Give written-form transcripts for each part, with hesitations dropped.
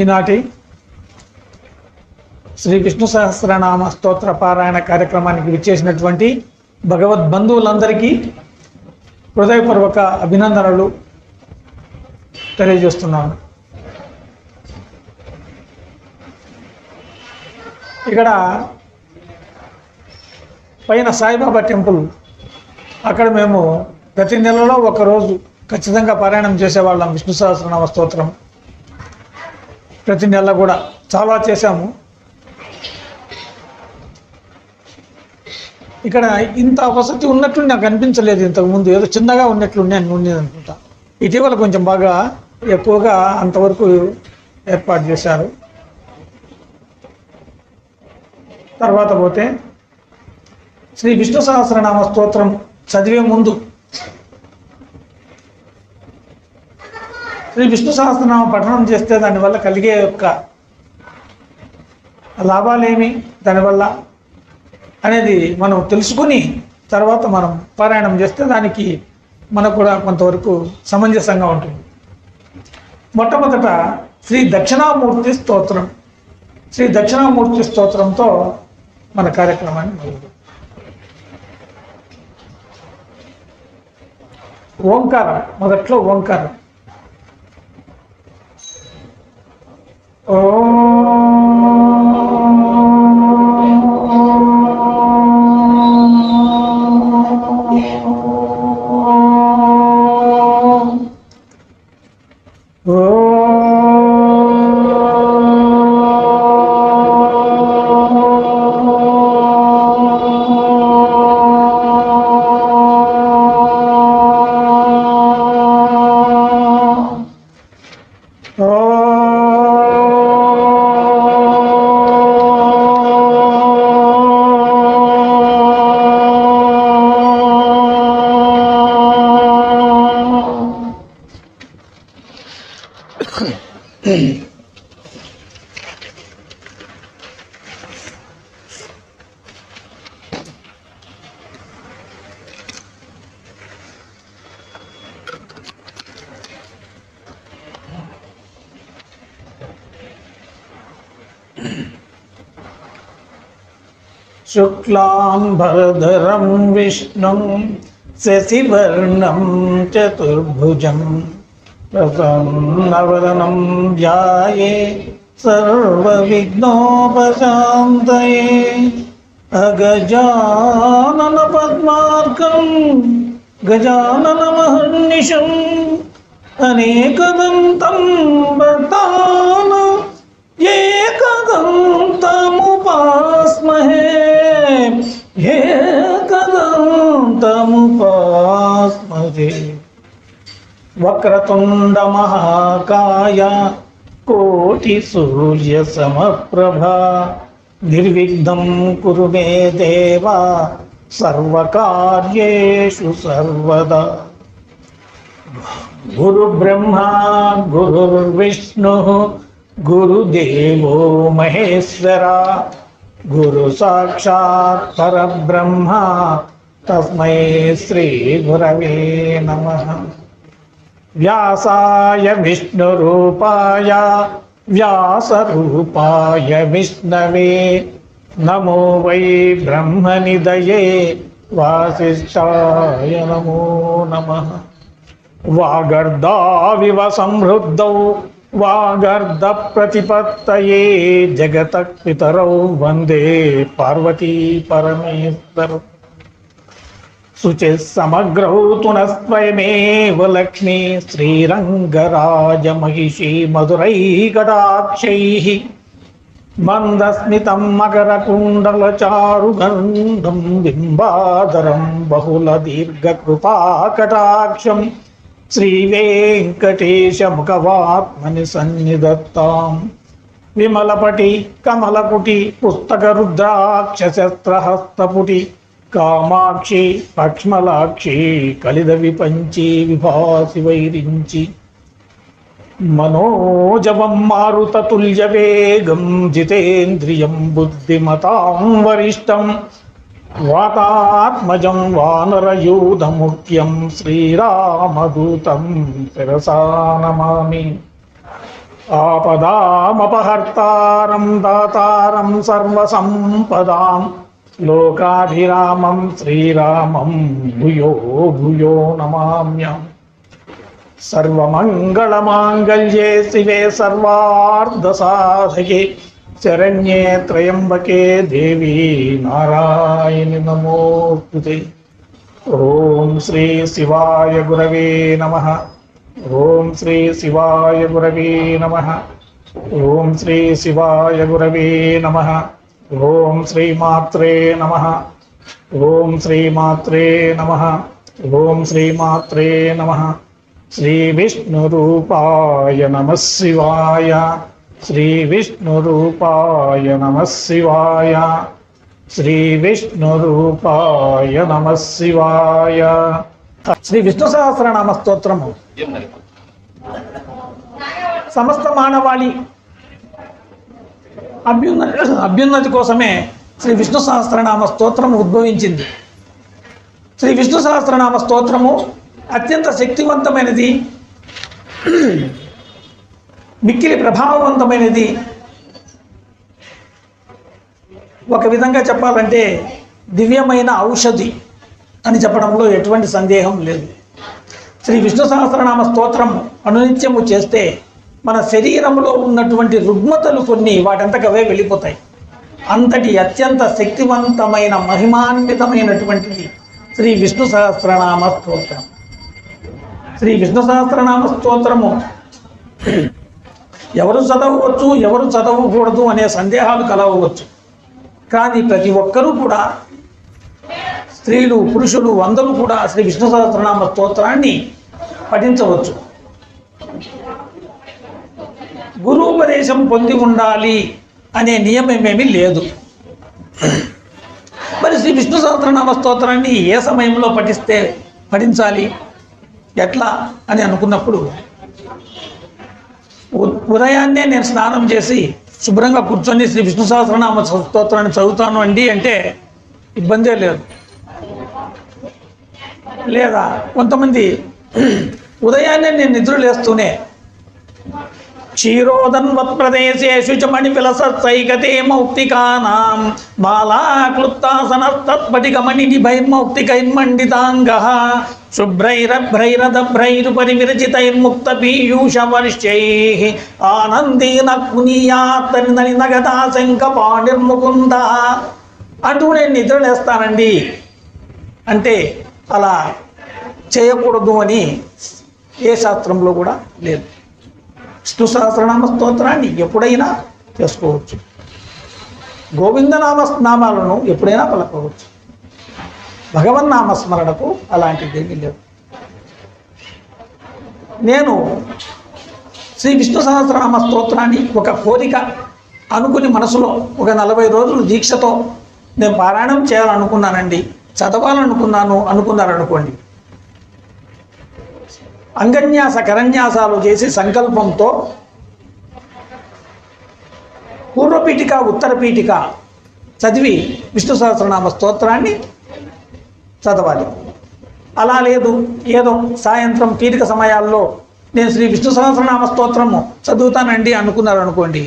ఈనాటి శ్రీ విష్ణు సహస్రనామ స్తోత్ర పారాయణ కార్యక్రమానికి విచ్చేసినటువంటి భగవద్బంధువులందరికీ హృదయపూర్వక అభినందనలు తెలియజేస్తున్నాను. ఇక్కడ పైన సాయిబాబా టెంపుల్, అక్కడ మేము ప్రతి నెలలో ఒకరోజు ఖచ్చితంగా పారాయణం చేసేవాళ్ళం. విష్ణు సహస్రనామ స్తోత్రం ప్రతి నెల కూడా చాలా చేశాము. ఇక్కడ ఇంత వసతి ఉన్నట్లు నాకు అనిపించలేదు ఇంతకుముందు, ఏదో చిన్నగా ఉన్నట్లుండే అనుకుంటా. ఇటీవల కొంచెం బాగా ఎక్కువగా అంతవరకు ఏర్పాటు చేశారు. తర్వాత పోతే శ్రీ విష్ణు సహస్రనామ స్తోత్రం చదివే ముందు శ్రీ విష్ణు సహస్రనామ పఠనం చేస్తే దానివల్ల కలిగే యొక్క లాభాలేమి, దానివల్ల అనేది మనం తెలుసుకుని తర్వాత మనం పారాయణం చేస్తే దానికి మనకు కూడా కొంతవరకు సమంజసంగా ఉంటుంది. మొట్టమొదట శ్రీ దక్షిణామూర్తి స్తోత్రం, శ్రీ దక్షిణామూర్తి స్తోత్రంతో మన కార్యక్రమాన్ని మొదలు. ఓంకారం, మొదట్లో ఓంకారం. శుక్లాంబరధరం విష్ణుం శశివర్ణం చతుర్భుజం ప్రసన్నవదనం ధ్యాయే సర్వవిఘ్నోపశాంతయే అగజానన పద్మార్కం గజాననమహర్నిశం అనేకదంతం భక్తాన ఏకదంతముపాస్మహే ఏకదంతముపాస్మహే. వక్రతుండ మహాకాయ కోటి సూర్య సమప్రభ నిర్విఘ్నం కురు మే దేవ సర్వకార్యేషు సర్వదా. గురు బ్రహ్మ గురుర్విష్ణు గురుదేవో మహేశ్వర గురు సాక్షాత్ పరబ్రహ్మ తస్మై శ్రీ గురవే నమః. వ్యాసాయ విష్ణురూపాయ వ్యాసరూపాయ విష్ణవే నమో వై బ్రహ్మనిదయే వాసిష్ఠాయ నమో నమః. వాగర్ధావివ సంవృద్ధౌ వాగర్ధ ప్రతిపత్తయే జగతః పితరౌ వందే పార్వతీ పరమేశ్వరౌ. శుచి సమగ్రౌ తునస్వయమేవ లక్ష్మీ శ్రీరంగరాజ మహిషీ మధురైకటాక్షైః మందస్మితం మకరకుండలచారుగంధం బింబాధరం బహుళ దీర్ఘకృపాకటాక్షం శ్రీవేంకటేశముఖవాత్మని సన్నిధత్తాం. విమలపటి కమలపుటి పుస్తకరుద్రాక్షశస్త్రహస్తపుటి కామాక్షి లక్ష్మలాక్షి కలిద విపంచి విభాసి వైరించి మనోజవం మారుతతుల్యవేగం జితేంద్రియం బుద్ధిమతాం వరిష్టం వాతాత్మజం వానరయూధముఖ్యం శ్రీరామదూతం శిరసా నమామి. ఆపదామపహర్తారం దాతారం సర్వసంపదాం లోకాభిరామం శ్రీరామం భూయో భూయో నమామ్యం. సర్వమంగళమాంగళ్యే శివే సర్వార్ధసాధకే శరణ్యే త్రయంబకే దేవీ నారాయణి నమోస్తుతే. ఓం శ్రీ శివాయ గురవే నమః. ఓం శ్రీ శివాయ గురవే నమః. ఓం శ్రీ శివాయ గురవే నమః. ఓం శ్రీమాత్రే నమః. ఓం శ్రీమాత్రే నమః. ఓం శ్రీమాత్రే నమః. శ్రీ విష్ణురూపాయ నమః శివాయ. శ్రీ విష్ణురూపాయ నమః శివాయ. శ్రీ విష్ణురూపాయ నమః శివాయ. శ్రీ విష్ణు సహస్రనామ స్తోత్రము సమస్త మానవాళి అభ్యున్నతి కోసమే శ్రీ విష్ణు సహస్రనామ స్తోత్రము ఉద్భవించింది. శ్రీ విష్ణు సహస్రనామ స్తోత్రము అత్యంత శక్తివంతమైనది, మిక్కిలి ప్రభావవంతమైనది. ఒక విధంగా చెప్పాలంటే దివ్యమైన ఔషధి అని చెప్పడంలో ఎటువంటి సందేహం లేదు. శ్రీ విష్ణు సహస్రనామ స్తోత్రం అనునిత్యము చేస్తే మన శరీరంలో ఉన్నటువంటి రుగ్మతలు కొన్ని వాటంతకవే వెళ్ళిపోతాయి. అంతటి అత్యంత శక్తివంతమైన మహిమాన్వితమైనటువంటిది శ్రీ విష్ణు సహస్రనామ స్తోత్రం. శ్రీ విష్ణు సహస్రనామ స్తోత్రము ఎవరు చదవవచ్చు, ఎవరు చదవకూడదు అనే సందేహాలు కలగవచ్చు. కానీ ప్రతి ఒక్కరూ కూడా, స్త్రీలు పురుషులు అందరూ కూడా శ్రీ విష్ణు సహస్రనామ స్తోత్రాన్ని పఠించవచ్చు. గురూపదేశం పొంది ఉండాలి అనే నియమమేమీ లేదు. మరి శ్రీ విష్ణు సహస్రనామ స్తోత్రాన్ని ఏ సమయంలో పఠించాలి, ఎట్లా అని అనుకున్నప్పుడు, ఉదయాన్నే నేను స్నానం చేసి శుభ్రంగా కూర్చొని శ్రీ విష్ణు సహస్రనామ స్తోత్రాన్ని చదువుతాను అండి అంటే ఇబ్బందే లేదు. లేదా కొంతమంది ఉదయాన్నే నేను నిద్ర లేస్తూనే క్షీరోదన్వత్ప్రదేశేషు చ మణివిలసైకతే మౌక్తికానాం మాలాక్లుప్తాసనస్తత్పటికమణినిభైర్మౌక్తికైర్మండితాంగః శుభ్రైరభ్రైరదభ్రైరుపరివిరచితైర్ముక్తపీయూషవర్ష్యైః ఆనందేన పునీయాత్తని నగదాశంకపాణిర్ముకుందః అంటూ నేను నిద్రలేస్తానండి అంటే అలా చేయకూడదు అని ఏ శాస్త్రంలో కూడా లేదు. విష్ణు సహస్రనామ స్తోత్రాన్ని ఎప్పుడైనా చేసుకోవచ్చు. నామాలను ఎప్పుడైనా పలకవచ్చు. భగవన్నామస్మరణకు అలాంటిదేమీ లేదు. నేను శ్రీ విష్ణు సహస్రనామ స్తోత్రాన్ని ఒక కోరిక అనుకుని మనసులో ఒక 40 రోజులు దీక్షతో నేను పారాయణం చేయాలనుకున్నానండి, అనుకున్నారనుకోండి, అంగన్యాస కరన్యాసాలు చేసి సంకల్పంతో పూర్వపీఠిక ఉత్తరపీఠిక చదివి విష్ణు సహస్రనామ స్తోత్రాన్ని చదవాలి. అలా లేదు, ఏదో సాయంత్రం పీఠిక సమయాల్లో నేను శ్రీ విష్ణు సహస్రనామ స్తోత్రము చదువుతానండి అనుకున్నారనుకోండి,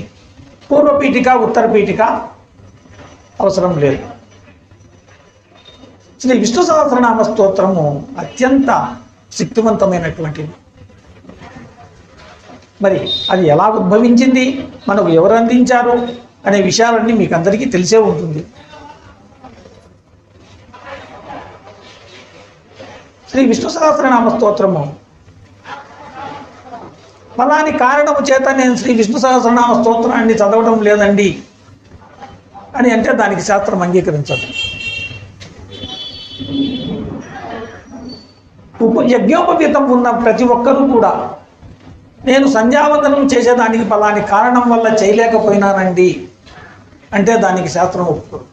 పూర్వపీఠిక ఉత్తరపీఠిక అవసరం లేదు. శ్రీ విష్ణు సహస్రనామ స్తోత్రము అత్యంత శక్తివంతమైనటువంటిది. మరి అది ఎలా ఉద్భవించింది, మనకు ఎవరు అందించారు అనే విషయాలన్నీ మీకు అందరికీ తెలిసే ఉంటుంది. శ్రీ విష్ణు సహస్రనామ స్తోత్రము ఫలాని కారణము చేత నేను శ్రీ విష్ణు సహస్రనామ స్తోత్రాన్ని చదవడం లేదండి అని అంటే దానికి శాస్త్రం అంగీకరించదు. యజ్ఞోపవీతం ఉన్న ప్రతి ఒక్కరూ కూడా నేను సంధ్యావందనం చేసేదానికి ఫలాని కారణం వల్ల చేయలేకపోయినానండి అంటే దానికి శాస్త్రం ఒప్పుకోదు.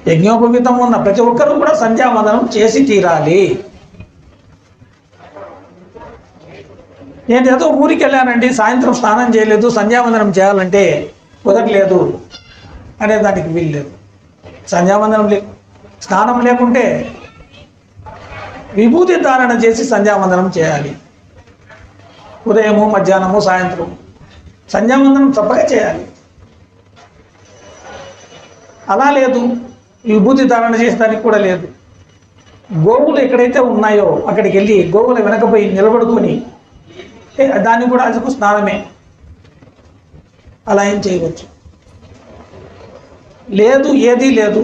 యజ్ఞోపవీతం ఉన్న ప్రతి ఒక్కరూ కూడా సంధ్యావందనం చేసి తీరాలి. నేను ఏదో ఊరికి వెళ్ళానండి, సాయంత్రం స్నానం చేయలేదు, సంధ్యావందనం చేయాలంటే కుదరలేదు అనే దానికి వీలు లేదు. సంధ్యావందనం స్నానం లేకుంటే విభూతి ధారణ చేసి సంధ్యావందనం చేయాలి. ఉదయము, మధ్యాహ్నము, సాయంత్రం సంధ్యావందనం తప్పక చేయాలి. అలా లేదు, విభూతి ధారణ చేసేదానికి కూడా లేదు. గోవులు ఎక్కడైతే ఉన్నాయో అక్కడికి వెళ్ళి గోవుల వెనకపోయి నిలబడుకొని దాన్ని కూడా అసలు స్నానమే, అలా ఏం చేయవచ్చు. లేదు, ఏదీ లేదు,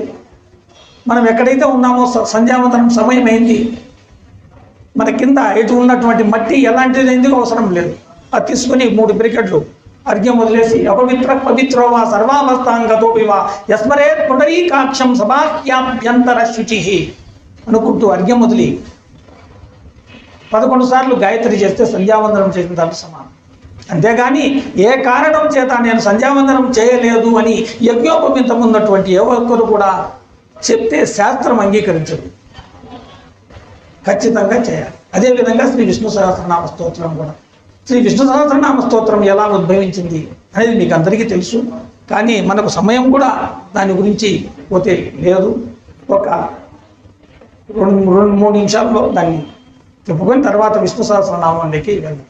మనం ఎక్కడైతే ఉన్నామో సంధ్యావందనం సమయమైంది, మన కింద ఎటు ఉన్నటువంటి మట్టి ఎలాంటిది ఎందుకు అవసరం లేదు, అది తీసుకుని 3 పిరికెట్లు అర్ఘ్యం వదిలేసి అపవిత్ర పవిత్రో వా సర్వావస్థాంగతో వివా యస్మరేత్ పుండరీకాక్షం సభాఖ్యాభ్యంతర శుచి అనుకుంటూ అర్ఘ్యం వదిలి 11 సార్లు గాయత్రి చేస్తే సంధ్యావందనం చేసిన దానికి సమానం. అంతేగాని ఏ కారణం చేత నేను సంధ్యావందనం చేయలేదు అని యజ్ఞోపమితం ఉన్నటువంటి ఏ ఒక్కరు కూడా చెప్తే శాస్త్రం అంగీకరించదు, ఖచ్చితంగా చేయాలి. అదేవిధంగా శ్రీ విష్ణు సహస్రనామ స్తోత్రం కూడా. శ్రీ విష్ణు సహస్రనామ స్తోత్రం ఎలా ఉద్భవించింది అనేది మీకు అందరికీ తెలుసు, కానీ మనకు సమయం కూడా దాని గురించి పోతే లేదు. ఒక 2-3 నిమిషాల్లో దాన్ని చెప్పుకొని తర్వాత విష్ణు సహస్రనామానికి వెళ్ళాం.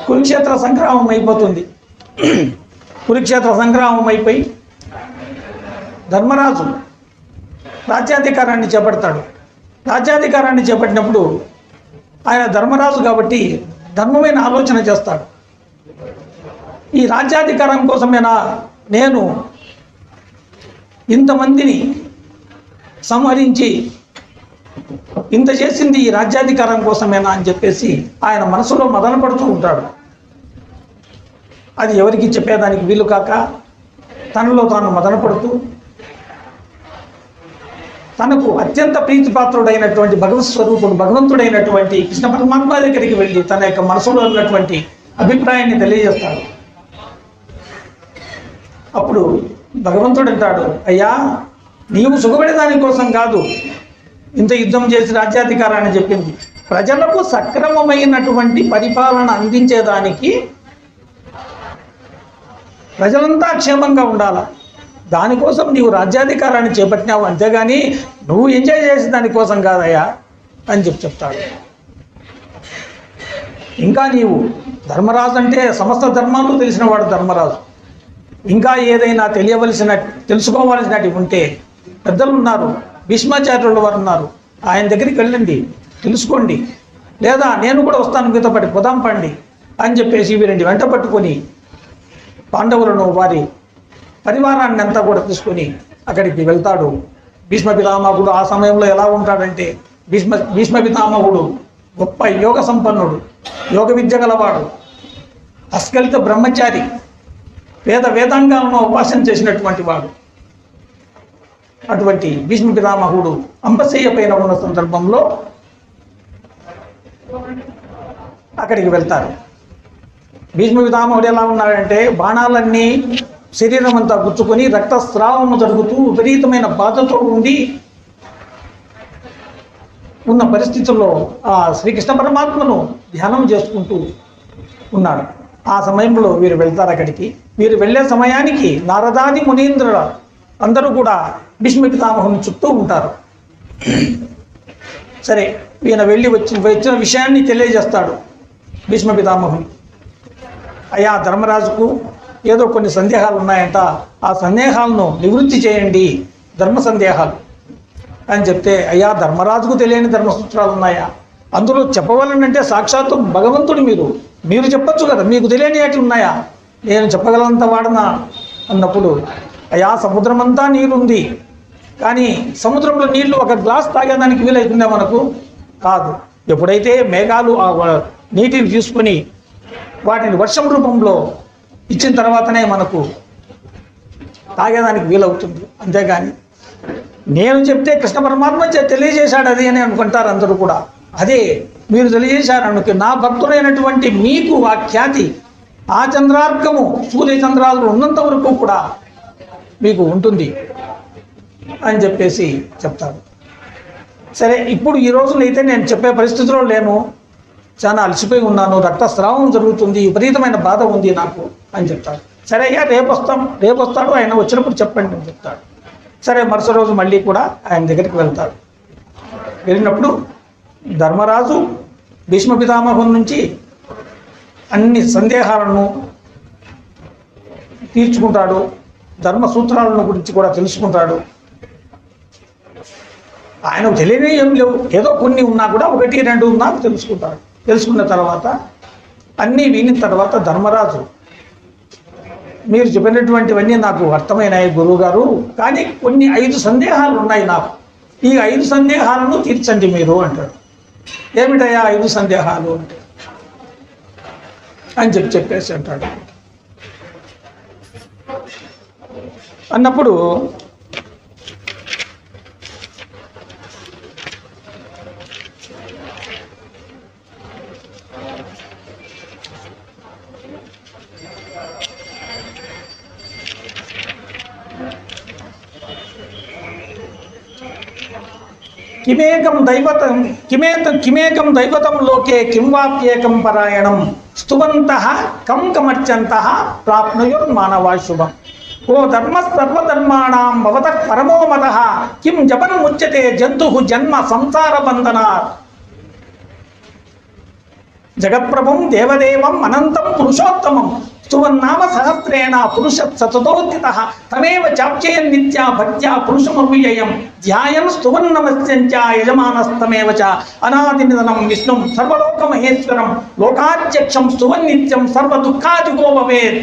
కురుక్షేత్ర సంగ్రామం అయిపోతుంది. కురుక్షేత్ర సంగ్రామం అయిపోయి ధర్మరాజు రాజ్యాధికారాన్ని చేపడతాడు. రాజ్యాధికారాన్ని చేపట్టినప్పుడు ఆయన ధర్మరాజు కాబట్టి ధర్మమైన ఆలోచన చేస్తాడు. ఈ రాజ్యాధికారం కోసమేనా నేను ఇంతమందిని సంహరించి ఇంత చేసింది ఈ రాజ్యాధికారం కోసమేనా అని చెప్పేసి ఆయన మనసులో మదన పడుతూ ఉంటాడు. అది ఎవరికి చెప్పేదానికి వీలు కాక తనలో తాను మదన పడుతూ తనకు అత్యంత ప్రీతిపాత్రుడైనటువంటి భగవత్ స్వరూపుడు భగవంతుడైనటువంటి కృష్ణ పరమాత్మ దగ్గరికి వెళ్ళి తన యొక్క మనసులో ఉన్నటువంటి అభిప్రాయాన్ని తెలియజేస్తాడు. అప్పుడు భగవంతుడు అంటాడు, అయ్యా నీవు సుఖపడేదాని కోసం కాదు ఇంత యుద్ధం చేసి రాజ్యాధికారాన్ని చెప్పింది, ప్రజలకు సక్రమమైనటువంటి పరిపాలన అందించేదానికి, ప్రజలంతా క్షేమంగా ఉండాలా, దానికోసం నీవు రాజ్యాధికారాన్ని చేపట్టినావు, అంతేగాని నువ్వు ఎంజాయ్ చేసే దానికోసం కాదయ్యా అని చెప్తాడు. ఇంకా నీవు ధర్మరాజు అంటే సమస్త ధర్మాలు తెలిసినవాడు ధర్మరాజు. ఇంకా ఏదైనా తెలుసుకోవాల్సినవి ఉంటే పెద్దలు ఉన్నారు, భీష్మాచార్యుల వారు ఉన్నారు, ఆయన దగ్గరికి వెళ్ళండి, తెలుసుకోండి, లేదా నేను కూడా వస్తాను మీతో పాటు పొదాం పండి అని చెప్పేసి వీరండి వెంట పట్టుకొని పాండవులను వారి పరివారాన్ని అంతా కూడా తీసుకొని అక్కడికి వెళ్తాడు. భీష్మ పితామహుడు ఆ సమయంలో ఎలా ఉంటాడంటే భీష్మ పితామహుడు గొప్ప యోగ సంపన్నుడు, యోగ విద్య గలవాడు, అస్కలిత బ్రహ్మచారి, వేదాంగాలను ఉపాసన చేసినటువంటి వాడు. అటువంటి భీష్మ పితామహుడు అంబశయ్య పైన ఉన్న సందర్భంలో అక్కడికి వెళ్తారు. భీష్మ పితామహుడు ఎలా ఉన్నాడంటే బాణాలన్నీ శరీరం అంతా గుచ్చుకొని రక్తస్రావము జరుగుతూ విపరీతమైన బాధతో ఉండి ఉన్న పరిస్థితుల్లో ఆ శ్రీకృష్ణ పరమాత్మను ధ్యానం చేసుకుంటూ ఉన్నాడు. ఆ సమయంలో వీరు వెళ్తారు అక్కడికి. వీరు వెళ్ళే సమయానికి నారదాది మునీంద్రుల అందరూ కూడా భీష్మ పితామహుని చుట్టూ ఉంటారు. సరే, ఈయన వెళ్ళి వచ్చిన విషయాన్ని తెలియజేస్తాడు భీష్మ పితామహుని. అయ్యా ధర్మరాజుకు ఏదో కొన్ని సందేహాలు ఉన్నాయంట, ఆ సందేహాలను నివృత్తి చేయండి, ధర్మ సందేహాలు అని చెప్తే, అయ్యా ధర్మరాజుకు తెలియని ధర్మసూత్రాలు ఉన్నాయా, అందులో చెప్పవాలనంటే సాక్షాత్తు భగవంతుడు మీరు చెప్పచ్చు కదా, మీకు తెలియని వాటి ఉన్నాయా, నేను చెప్పగలంత వాడనా అన్నప్పుడు, అయ్యా సముద్రమంతా నీరుంది, కానీ సముద్రంలో నీళ్లు ఒక గ్లాస్ తాగేదానికి వీలవుతుందా మనకు? కాదు. ఎప్పుడైతే మేఘాలు ఆ నీటిని తీసుకొని వాటిని వర్షం రూపంలో ఇచ్చిన తర్వాతనే మనకు తాగేదానికి వీలవుతుంది. అంతేగాని నేను చెప్తే కృష్ణ పరమాత్మ తెలియజేశాడు అది అని అనుకుంటారు అందరూ కూడా. అదే మీరు తెలియజేశారు అనుకు నా భక్తులైనటువంటి మీకు ఆ ఖ్యాతి, ఆ చంద్రార్కము సూర్యచంద్రాలు ఉన్నంత వరకు కూడా మీకు ఉంటుంది అని చెప్పేసి చెప్తారు. సరే, ఇప్పుడు ఈ రోజునైతే నేను చెప్పే పరిస్థితిలో లేను, చాలా అలసిపోయి ఉన్నాను, రక్తస్రావం జరుగుతుంది, విపరీతమైన బాధ ఉంది నాకు అని చెప్తాడు. సరే అయ్యా రేపు వస్తాడు, ఆయన వచ్చినప్పుడు చెప్పండి అని చెప్తాడు. సరే, మరుసటి రోజు మళ్ళీ కూడా ఆయన దగ్గరికి వెళ్తాడు. వెళ్ళినప్పుడు ధర్మరాజు భీష్మ పితామహం నుంచి అన్ని సందేహాలను తీర్చుకుంటాడు, ధర్మ సూత్రాలను గురించి కూడా తెలుసుకుంటాడు. ఆయనకు తెలియని ఏం లేవు, ఏదో కొన్ని ఉన్నా కూడా 1, 2 ఉన్నా తెలుసుకుంటాడు. తెలుసుకున్న తర్వాత అన్నీ విని తర్వాత ధర్మరాజు, మీరు చెప్పినటువంటివన్నీ నాకు అర్థమైనాయి గురువుగారు, కానీ కొన్ని 5 సందేహాలు ఉన్నాయి నాకు, ఈ 5 సందేహాలను తీర్చండి మీరు అంటాడు. ఏమిటయ్యా 5 సందేహాలు అంటే అని చెప్పేసి అంటాడు. అన్నప్పుడు కిమేకం దైవతం లోకే కిం వాప్యేకం పరాయణం స్తువంతః కం కమర్చంతః ప్రాప్నుయుర్మానవా శుభం. ఓ ధర్మ సర్వధర్మాణాం భవతః పరమో మతః కిం జపన్ ముచ్యతే జంతుః జన్మ సంసార బంధనాత్. జగత్ప్రభం దేవదేవం అనంతం పురుషోత్తమం స్తువన్నామ సహస్రేణ పురుషత్ సతతోత్థితః తమేవ చాప్యేన్ నిత్యా భక్త్యా పురుషమవ్యయం ధ్యాయన్ స్తువన్నమస్యంచ యజమానస్తమేవ చ అనాదినిధనం విష్ణుం సర్వలోకమహేశ్వరం లోకాధ్యక్షం స్తువన్నిత్యం సర్వదుఃఖాదిగో భవేత్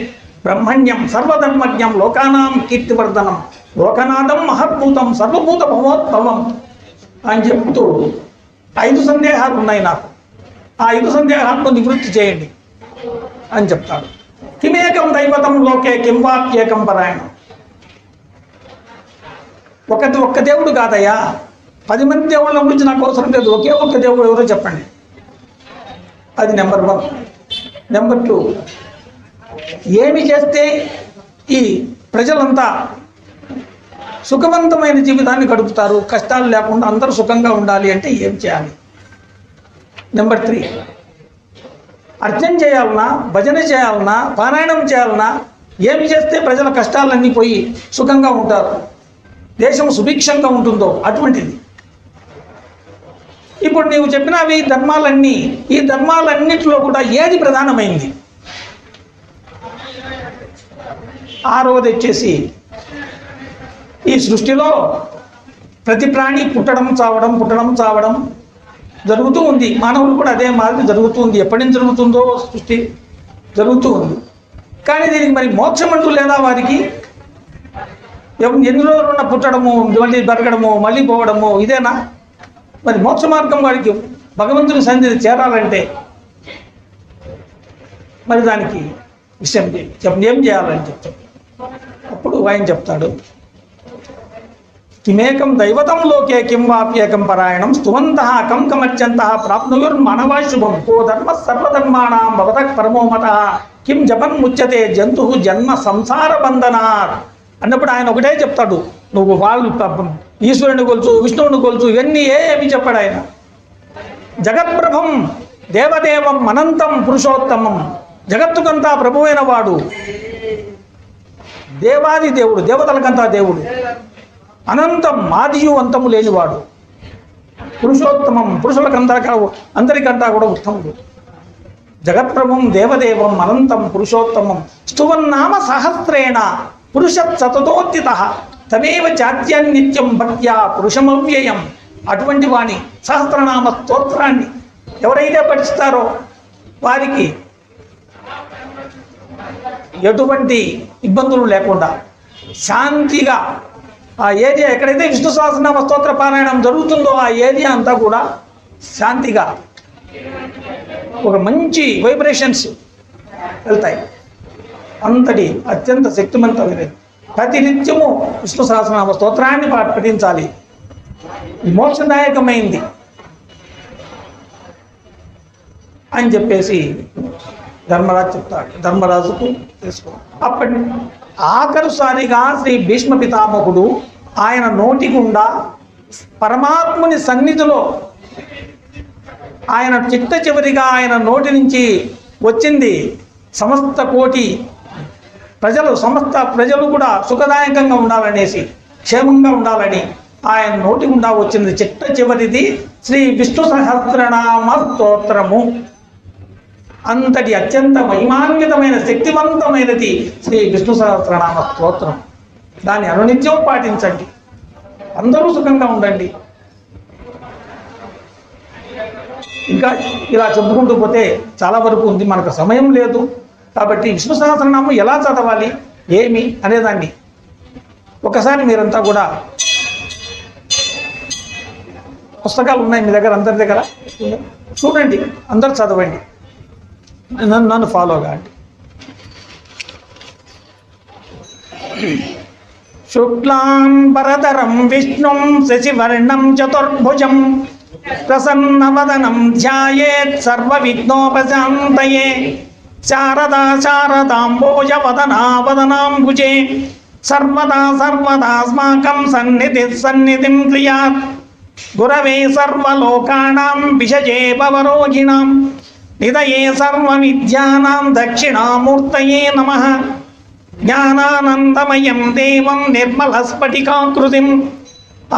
బ్రహ్మణ్యం సర్వధర్మజ్ఞం లోకానాం కీర్తివర్ధనం లోకనాథం మహద్భూతం సర్వభూత భవోద్భవం అని చెప్తూ 5 సందేహాలు ఉన్నాయి నాకు, ఆ 5 సందేహాలను నివృత్తి చేయండి అని చెప్తాడు. కిమేకం దైవతం లోకే కిం వాప్యేకం పరాయణం. ఒక్క దేవుడు కాదయ్యా, 10 మంది దేవుళ్ళ గురించి నాకు అవసరం లేదు, ఒకే ఒక్క దేవుడు ఎవరో చెప్పండి. అది నెంబర్ 1. నెంబర్ 2, ఏమి చేస్తే ఈ ప్రజలంతా సుఖవంతమైన జీవితాన్ని గడుపుతారు, కష్టాలు లేకుండా అందరూ సుఖంగా ఉండాలి అంటే ఏం చేయాలి. నెంబర్ 3, అర్చన చేయాలన్నా, భజన చేయాలన్నా, పారాయణం చేయాలన్నా, ఏమి చేస్తే ప్రజల కష్టాలన్నీ పోయి సుఖంగా ఉంటారు, దేశం సుభిక్షంగా ఉంటుందో అటువంటిది. ఇప్పుడు నీవు చెప్పినవి ధర్మాలన్నీ, ఈ ధర్మాలన్నిటిలో కూడా ఏది ప్రధానమైంది? 6వది వచ్చేసి ఈ సృష్టిలో ప్రతి ప్రాణి పుట్టడం చావడం జరుగుతూ ఉంది. మానవులు కూడా అదే మాదిరి జరుగుతుంది. ఎప్పటి నుంచి జరుగుతుందో సృష్టి జరుగుతూ ఉంది. కానీ దీనికి మరి మోక్షం అంటూ లేదా వారికి? ఎన్ని రోజులు ఉన్న పుట్టడము, మళ్ళీ బరగడము, మళ్ళీ పోవడము ఇదేనా? మరి మోక్ష మార్గం వాడికి భగవంతుని సన్నిధిని చేరాలంటే మరి దానికి విషయం ఏం చేయాలని చెప్తాడు. అప్పుడు ఆయన చెప్తాడు, కిమేకం దైవతం లోకే కిం వాప్యేకం పరాయణం స్తువంతః కం కమర్చంతః ప్రాప్నుయుర్మానవా శుభం. ఓ ధర్మ సర్వధర్మాణాం భవతః పరమో మతః కిం జపన్ ముచ్యతే జంతుః జన్మ సంసార బంధనాత్ అన్నప్పుడు ఆయన ఒకటే చెప్తాడు. నువ్వు వాళ్ళు ఈశ్వరుని కొలుచు, విష్ణువుని కొలుచు, ఇవన్నీ ఏమి చెప్పాడు ఆయన. జగత్ప్రభం దేవదేవం అనంతం పురుషోత్తమం, జగత్తుకంతా ప్రభువైన వాడు, దేవాది దేవుడు, దేవతలకంతా దేవుడు, అనంతం ఆదియు అంతము లేనివాడు, పురుషోత్తమం అందరికంతా కూడా ఉత్తముడు. జగత్ప్రభం దేవదేవం అనంతం పురుషోత్తమం స్తువన్నామ సహస్రేణ పురుషత్ సతతోత్థితః తమేవ చాత్యాన్ నిత్యం భక్త్యా పురుషమవ్యయం. అటువంటి వాణి సహస్రనామ స్తోత్రాన్ని ఎవరైతే పఠిస్తారో వారికి ఎటువంటి ఇబ్బందులు లేకుండా శాంతిగా ఆ ఏరియా ఎక్కడైతే విష్ణు సహస్రనామ స్తోత్ర పారాయణం జరుగుతుందో ఆ ఏరియా అంతా కూడా శాంతిగా ఒక మంచి వైబ్రేషన్స్ వెళ్తాయి. అంతటి అత్యంత శక్తివంతమైనది. ప్రతినిత్యము విష్ణు సహస్రనామ స్తోత్రాన్ని పఠించాలి. మోక్షదాయకమైంది అని చెప్పేసి ధర్మరాజు చెప్తాడు. ధర్మరాజుకు తెలుసుకో. అప్పటి ఆఖరుసారిగా శ్రీ భీష్మ పితామహుడు ఆయన నోటి గుండా పరమాత్ముని సన్నిధిలో ఆయన చిట్ట చివరిగా ఆయన నోటి నుంచి వచ్చింది సమస్త కోటి ప్రజలు కూడా సుఖదాయకంగా ఉండాలనేసి, క్షేమంగా ఉండాలని ఆయన నోటి గుండా వచ్చింది చిట్ట చివరిది శ్రీ విష్ణు సహస్రనామ స్తోత్రము. అంతటి అత్యంత మహిమాన్వితమైన శక్తివంతమైనది శ్రీ విష్ణు సహస్రనామ స్తోత్రం. దాన్ని అనునిత్యం పాటించండి. అందరూ సుఖంగా ఉండండి. ఇంకా ఇలా చెప్పుకుంటూ పోతే చాలా వరకు ఉంది, మనకు సమయం లేదు. కాబట్టి విష్ణు సహస్రనామం ఎలా చదవాలి ఏమి అనేదాన్ని ఒకసారి మీరంతా కూడా, పుస్తకాలు ఉన్నాయి మీ దగ్గర, అందరి దగ్గర చూడండి, అందరు చదవండి, నన్ను ఫాలో కాండి. శుక్లాంబరధరం విష్ణుం శశివర్ణం చతుర్భుజం ప్రసన్నవదనం ధ్యాయేత్ సర్వవిఘ్నోపశాంతయే. శారదా శారదాంబోజ వదనా వదనాంబుజే సర్వదా సర్వదాస్మాకం సన్నిధిం క్రియాత్. గురవే సర్వలోకానాం విషజే భవరోగిణాం నిదయే సర్వవిద్యానాం దక్షిణామూర్తయే నమః. జ్ఞానానందమయం దేవం నిర్మలస్ఫటికాకృతిం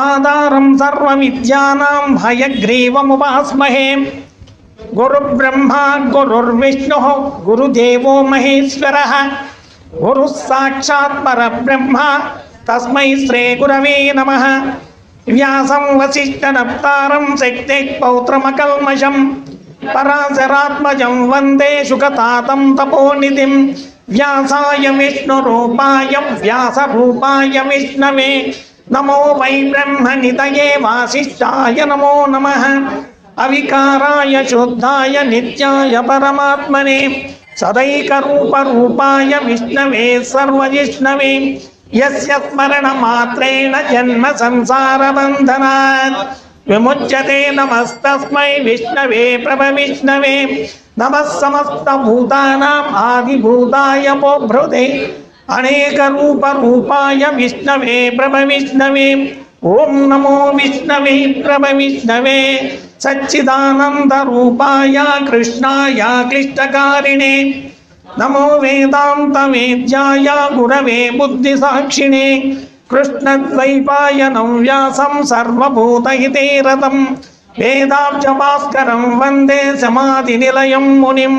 ఆధారం సర్వవిద్యానాం హయగ్రీవముపాస్మహే. గురుబ్రహ్మా గురుర్విష్ణుః గురుదేవో మహేశ్వరః గురుః సాక్షాత్ పరబ్రహ్మ తస్మై శ్రీ గురవే నమః. వ్యాసం వసిష్ఠనప్తారం శక్తిః పౌత్రమకల్మషం పరాశరాత్మజం వందే శుకతాతం తపోనిధిం. వ్యాసాయ విష్ణురూపాయ వ్యాసరూపాయ విష్ణవే నమో వై బ్రహ్మనిధయే వాసిష్ఠాయ నమో నమః. అవికారాయ శుద్ధాయ నిత్యాయ పరమాత్మనే సదైకరూపరూపాయ విష్ణవే సర్వజిష్ణవే. యస్య స్మరణమాత్రేణ జన్మ సంసారబంధనాత్ విముచ్యతే. నమస్తస్మై విష్ణవే ప్రభవిష్ణవే. నమః సమస్తభూతానాం ఆదిభూతాయ పోభృతే అనేక రూపరూపాయ విష్ణవే ప్రభవిష్ణవే. ఓం నమో విష్ణవే ప్రభవిష్ణవే సచ్చిదానంద రూపాయ కృష్ణాయ క్లిష్టకారిణే. నమో వేదాంత వేద్యాయ గురవే బుద్ధి సాక్షిణే. కృష్ణద్వైపాయనం వ్యాసం సర్వభూతహితే రతం వేదాబ్జ భాస్కరం వందే సమాధి నిలయం మునిం.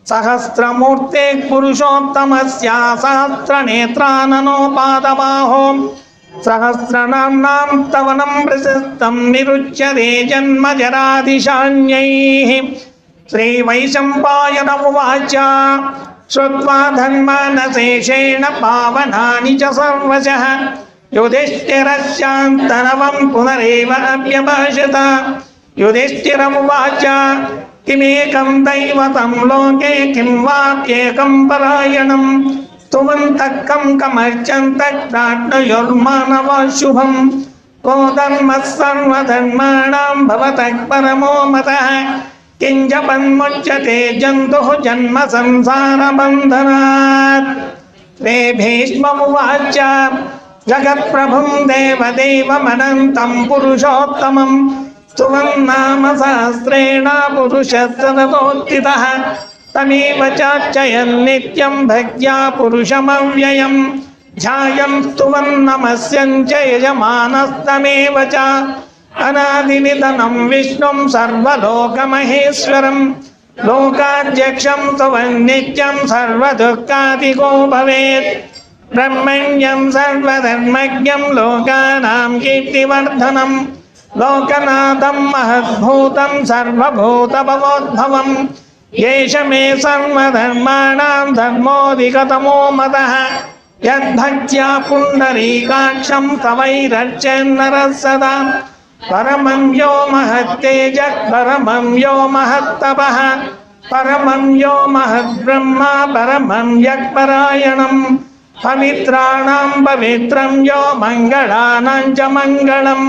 సహస్రమూర్తే పురుషోత్తమస్య సహస్రనేత్రాననోపాదబాహో సహస్రనామ్నాం తవనం ప్రశస్తం నిరుచ్యతే జన్మజరాదిశాన్యైః. శ్రీవైశంపాయన ఉవాచ శ్రుత్వా ధన్మానశేషేణ పావనాని చ సర్వశః యుధిష్ఠిరస్యాంతనవం పునరేవ అభ్యభాషత. యుధిష్ఠిరమువాచ కిమేకం దైవతం లోకే కిం వాప్యేకం పరాయణం స్తువంతః కం కమర్చन्तః ప్రాజ్ఞయోర్మానవः శుభం. కో ధర్మः సర్వధర్మాణాం భవతః పరమో మతః కిం జపన్ముచ్యతే జంతుః జన్మ సంసారబంధనాత్. శ్రీ భీష్మమువాచ జగత్ప్రభుం దేవదేవమనంతం పురుషోత్తమం స్తువన్నామ సహస్రేణ పురుషः సతతోత్థితः. తమేవ చార్చయన్ నిత్యం భక్త్యా పురుషమవ్యయం ధ్యాయం స్తువన్నమస్యం చ యజమానస్తమేవ చ. అనాదినిధనం విష్ణుం సర్వలోకమహేశ్వరం లోకాధ్యక్షం స్తువన్నిత్యం సర్వదుఃఖాదికో భవేత్. బ్రహ్మణ్యం సర్వధర్మజ్ఞం లోకానాం కీర్తివర్ధనం లోకనాథం మహద్భూతం సర్వభూతభవోద్భవం. ఏష మే సర్వధర్మాణాం ధర్మోధికతమో మతః యద్భక్త్యా పుండరీకాక్షం తవైరర్చన్నరः సదా. పరమం యో మహత్తేజః పరమం యో మహత్తపః పరమం యో మహద్బ్రహ్మ పరమం యఃపరాయణం. పవిత్రాణాం పవిత్రం యో మంగళానాం చ మంగళం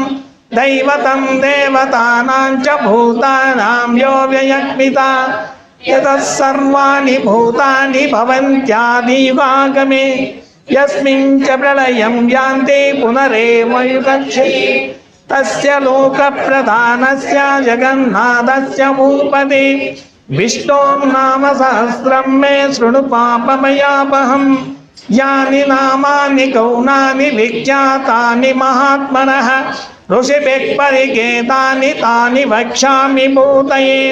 దైవతం దేవతానాం చ భూతానాం యో వ్యయక్మితా. యతః సర్వాణి భూతాని భవంత్యాదివాగమే యస్మిన్ చ ప్రళయం యాంతి పునరేవ యుగక్షే. తస్య లోకప్రధానస్య జగన్నాథస్య భూపతే విష్ణోర్ నామ సహస్రం మే శృణు పాపమయాపహం. యాని నామాని గౌణాని విఖ్యాతాని మహాత్మనః ఋషిభిః పరికేతాని తాని వక్ష్యామి భూతయే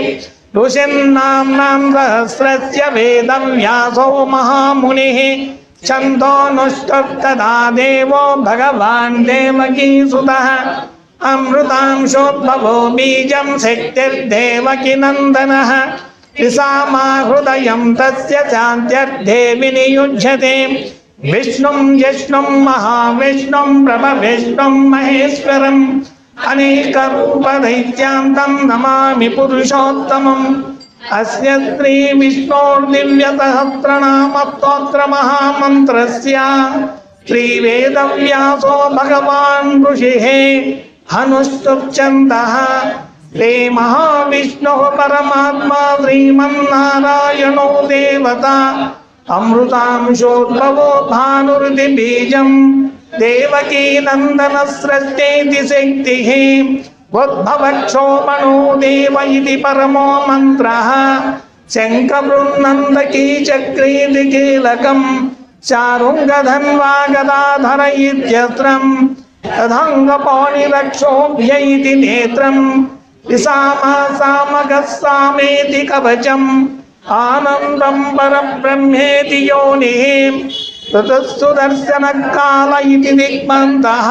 ఋషిన్నామ్నాం సహస్రస్య వేదం వ్యాసో మహామునిః ఛందోనుష్ఠుప్తదా దేవో భగవాన్ దేవకీసుతః అమృతాంశోద్భవో బీజం శక్తిర్దేవకి నందనః త్రిసామా హృదయం తస్య శాంత్యర్థే వినియుజ్యతే విష్ణుం జిష్ణుం మహావిష్ణుం ప్రభవిష్ణుం మహేశ్వరం అనేకరూపదైత్యాంతం నమామి పురుషోత్తమం అస్య శ్రీ విష్ణోర్దివ్యసహస్రనామస్తోత్ర మహామంత్రస్య శ్రీవేదవ్యాసో భగవాన్ ఋషిః హనుష్ఠుప్ఛందః శ్రీ మహావిష్ణుః పరమాత్మా శ్రీమన్నారాయణో దేవతా అమృతాంశోద్భవో భానురితి బీజం దేవకీ నందన సృష్టేతి శక్తిః ఉద్భవక్షోమణో దేవ ఇతి పరమో మంత్రః శంఖబృన్నందకీ చక్రీతి కీలకం చారుంగధన్వా గదాధర ఇత్యస్త్రం తదంగపాణిరక్షోభ్య ఇతి నేత్రం విసామా సామగः సామేతి కవచం ఆనందం పరబ్రహ్మేతి యోనిః తతస్సు దర్శనకాల ఇతి దిగ్మంతః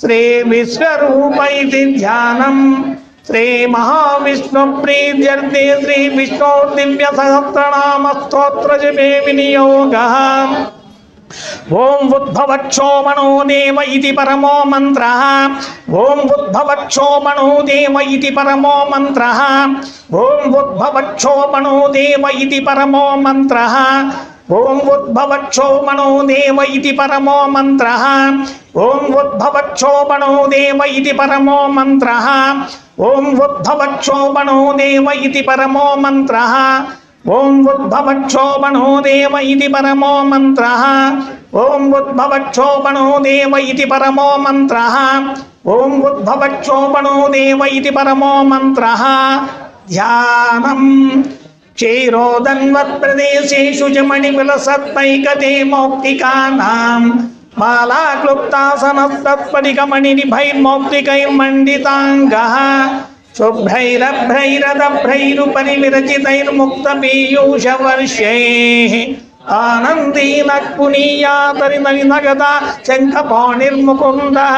శ్రీ విశ్వరూప ఇతి ధ్యానం శ్రీ మహావిష్ణు ప్రీత్యర్థే శ్రీ విష్ణోర్దివ్య సహస్రనామ స్తోత్ర జపే వినియోగః ఓం ఉద్భవక్షోమణో దేవ ఇతి పరమో మంత్రః ఓం ఉద్భవక్షోమణో దేవ ఇతి పరమో మంత్రః ఓం ఉద్భవక్షోమణో దేవ ఇతి పరమో మంత్రః ఓం ఉద్భవక్షోమణో దేవ ఇతి పరమో మంత్రః ఓం ఉద్భవక్షోమణో దేవ ఇతి పరమో మంత్రః ఓం ఉద్భవక్షోమణో దేవ ఇతి పరమో మంత్రః ఓం ఉద్భవక్షోమణో దేవ ఇతి పరమో మంత్రః ఓం ఉద్భవక్షోమణో దేవ ఇతి పరమో మంత్రః ఓం ఉద్భవక్షోమణో దేవ ఇతి పరమో మంత్రః ధ్యానం క్షీరోదన్వత్ ప్రదేశేషు చ మణివిలసత్పైకతే మౌక్తికానాం మాలాక్లుప్తాసనస్తత్పటికమణినిభైర్మౌక్తికైర్మండితాంగః శుభ్రైరభ్రైరదభ్రైరుపరి విరచితైర్ముక్తపీయూషవర్షైః ఆనందీనః పునీయాతరినగదా శంఖపాణిర్ముకుందః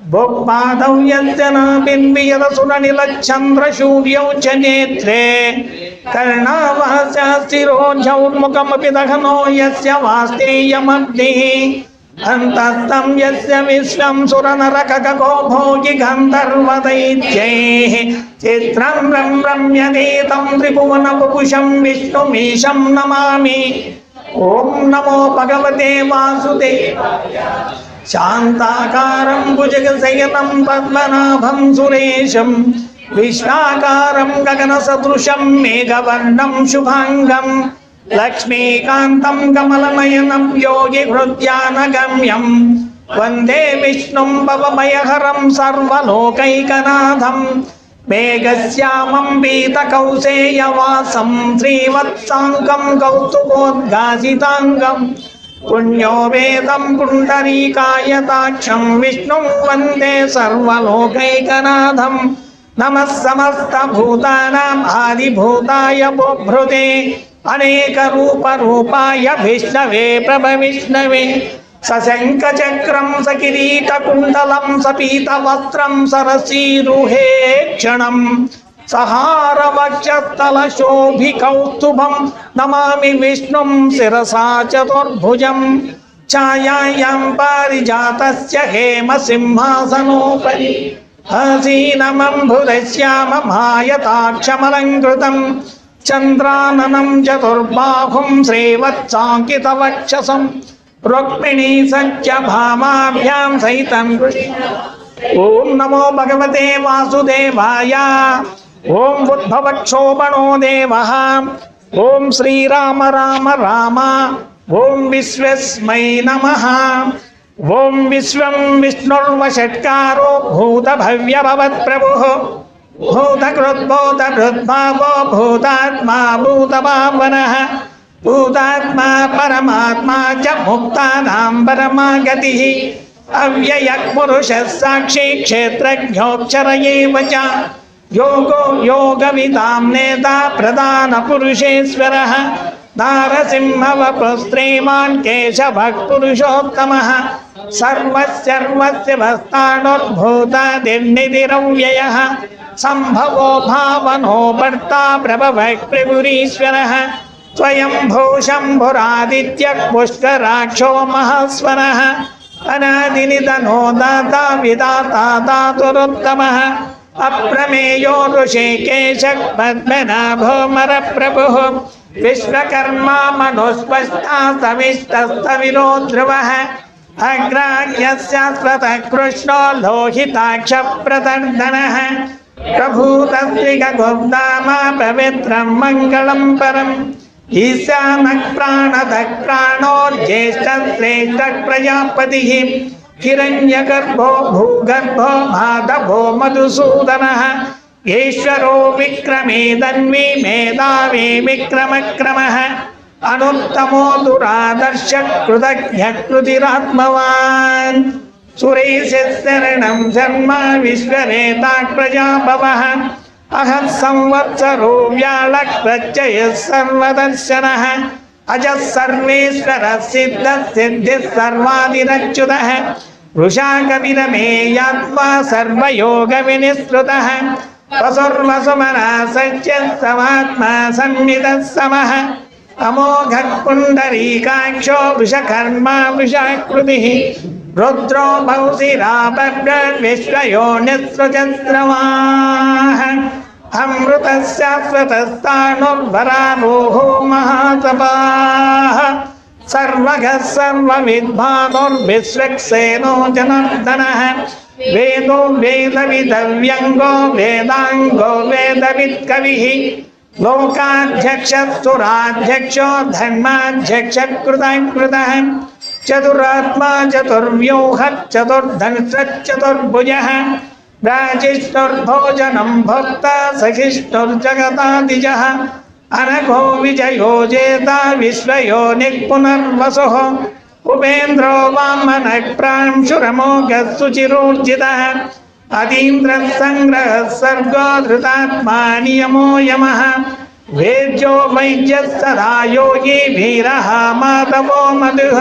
భోక్పాదౌ యజ్జనాభిన్వియదసురనిలచ్ఛంద్రశూర్యౌ చ నేత్రే కర్ణావహస్యాస్తిరోజ్జౌర్ముఖమపి దహనో యస్య వాస్తేయమబ్ధిః అంతస్తం యస్య విశ్వం సురనరకగో భోగి గంధర్వదైత్యైః చిత్రం రమ్యదేతం త్రిభువన వపుషం విష్ణుమీశం నమామి ఓం నమో భగవతే వాసుదేవాయ శాంతాకారం భుజగశయనం పద్మనాభం సురేశం విశ్వాకారం గగనసదృశం మేఘవర్ణం శుభాంగం లక్ష్మీకాంతం కమలనయనం యోగి హృద్యానగమ్యం వందే విష్ణుం భవభయహరం సర్వలోకైకనాథం మేఘశ్యామం పీతకౌసేయవాసం శ్రీవత్సాంగం కౌస్తుభోద్ఘాసితాంగం పుణ్యో వేదం పుండరీకాయతాక్షం విష్ణుం వందే సర్వలోకైకనాథం నమః సమస్తభూతానాం ఆదిభూతాయ బొభ్రుతే అనేకరూపరూపాయ విష్ణవే ప్రభవిష్ణవే సశంఖచక్రం సకిరీటకుండలం సపీతవస్త్రం సరసీరుహే క్షణం సహారవక్షస్థలశోభికౌస్తుభం నమామి విష్ణుం శిరసా చతుర్భుజం ఛాయాయాం పారిజాతస్య హేమసింహాసనోపరి ఆసీనమంబుధశ్యామమాయతాక్షమలంకృతం చంద్రాననం చతుర్బాహుం శ్రీవత్సాంకితవక్షసం రుక్మిణీ సత్యభామాభ్యాం సహితం ఓం నమో భగవతే వాసుదేవాయ ఓం ఉద్భవక్షోమణో దేవః ఓం శ్రీరామ రామ రామ ఓం విశ్వస్మై నమః ఓం విశ్వం విష్ణుర్వషట్కారో భూతభవ్యభవత్ప్రభుః భూతకృద్భూతభృద్భావో భూతాత్మా భూతభావనః భూతాత్మా పరమాత్మా చ ముక్తానాం పరమా గతిః అవ్యయః పురుషः సాక్షి క్షేత్రజ్ఞోక్షర ఏవ చ యోగో యోగవిదాం నేత ప్రధాన పురుషేశ్వరः నారసింహవపుః శ్రీమాన్ కేశవః పురుషోత్తమः సర్వస్య వస్తానుర్భూతాదిర్నిధిరవ్యయः సంభవో భావనో భర్తా ప్రభవః త్రిపురీశ్వరः స్వయంభూ శంభురాదిత్యః పుష్కరాక్షో మహాస్వరः అనాదినిధనో దాతా విధాతా దాతురుత్తమः అప్రమేయో ఋషికేశః పద్మనాభో మరప్రభుః విశ్వకర్మా మనుస్పష్టాస్తవిష్టస్తవిరో ధ్రువः అగ్రాహ్యస్యాస్వతః కృష్ణో లోహితాక్ష ప్రదర్దనः ప్రభూతస్త్రిగోబ్ధామ పవిత్రం మంగళం పరం ఈశానః ప్రాణదః ప్రాణో జ్యేష్ఠశ్రేష్ఠః ప్రజాపతిః హిరణ్యగర్భో భూగర్భో మాధవో మధుసూదనः ఈశ్వరో విక్రమే ధన్వీ మేధావీ విక్రమక్రమः అనుత్తమో దురాదర్శ కృతజ్ఞ కృతిరాత్మవాన్ సురేశరణం శర్మ విశ్వరేతా ప్రజాభవః అహః సంవత్సరో వ్యాళః ప్రత్యయః సర్వదర్శనः అజः సర్వేశ్వరः సిద్ధः సిద్ధిः సర్వాదిరచ్యుతः వృషాకవిరమేయాత్మా సర్వయోగ వినిశ్రుతः వసుర్వసుమనः సత్యः సమాత్మా సంవితः సమः అమోఘః పుండరీకాక్షో వృషకర్మా వృషాకృతిః రుద్రో భౌసిరాపర్విశ్వయోనిస్సృజస్రవాः అమృతः శాశ్వతస్థాణుర్వరారోహో మహాతపాः సర్వగः సర్వవిద్వానుర్విశ్వక్సేనో జనార్దనः వేదో వేదవిదవ్యంగో వేదాంగో వేదవిత్కవిః లోకాధ్యక్షస్తురాధ్యక్షో ధర్మాధ్యక్ష కృతః చతురాత్మా చతుర్వ్యూహ చతుర్ధనుశ్చతుర్భుజः రాజిష్ఠుర్భోజనం భోక్త సఖిష్ఠుర్జగతాదిజः అనఘో విజయో జేత విశ్వయోనిః పునర్వసుః ఉపేంద్రో వామనః ప్రాంశురమోఘः సుచిరోర్జితः అతీంద్రः సంగ్రహः సర్గో ధృతాత్మా నియమో యమः వేద్యో వైద్యः సదా యోగి వీరः మాధవో మధుః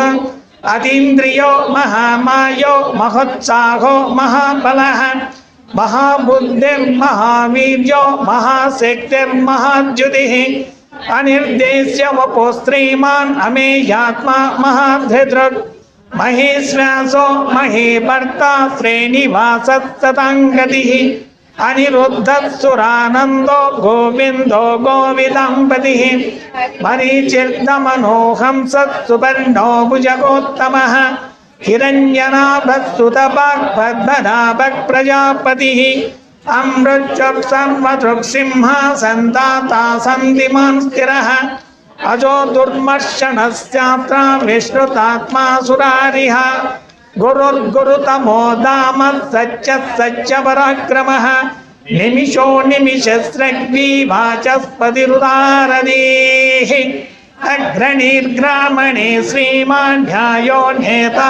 అతీంద్రియో మహామాయో మహోత్సాహో మహాబలः మహాబుద్ధిర్మహావీర్యో మహాశక్తిర్మహాద్యుతిః అనిర్దేశ్య వపో శ్రీమాన్ అమేయాత్మా మహాధృదృక్ మహేశ్వాసో మహేభర్తా శ్రీనివాసः సతాంగతిః అనిరుద్ధసురానందో గోవిందో గోవిదాంపతిః మరీచిర్దమనోహంసः సుపర్ణో భుజగోత్తమः హిరణ్యనాభः సుతపాక్ పద్మనాభः ప్రజాపతిः అమృత్యుః సర్వదృక్సింహ సంతాతా సంధిమాన్ స్థిరः అజో దుర్మర్షణశ్చాత్ర విశ్రుతాత్మా సురారిః గురుర్గురుతమో దామ సత్య పరాక్రమః నిమిషో నిమిషస్రగ్వీ వాచస్పతిరుదారదీః అగ్రణీర్గ్రామణే శ్రీమాన్ ధ్యాయో నేతా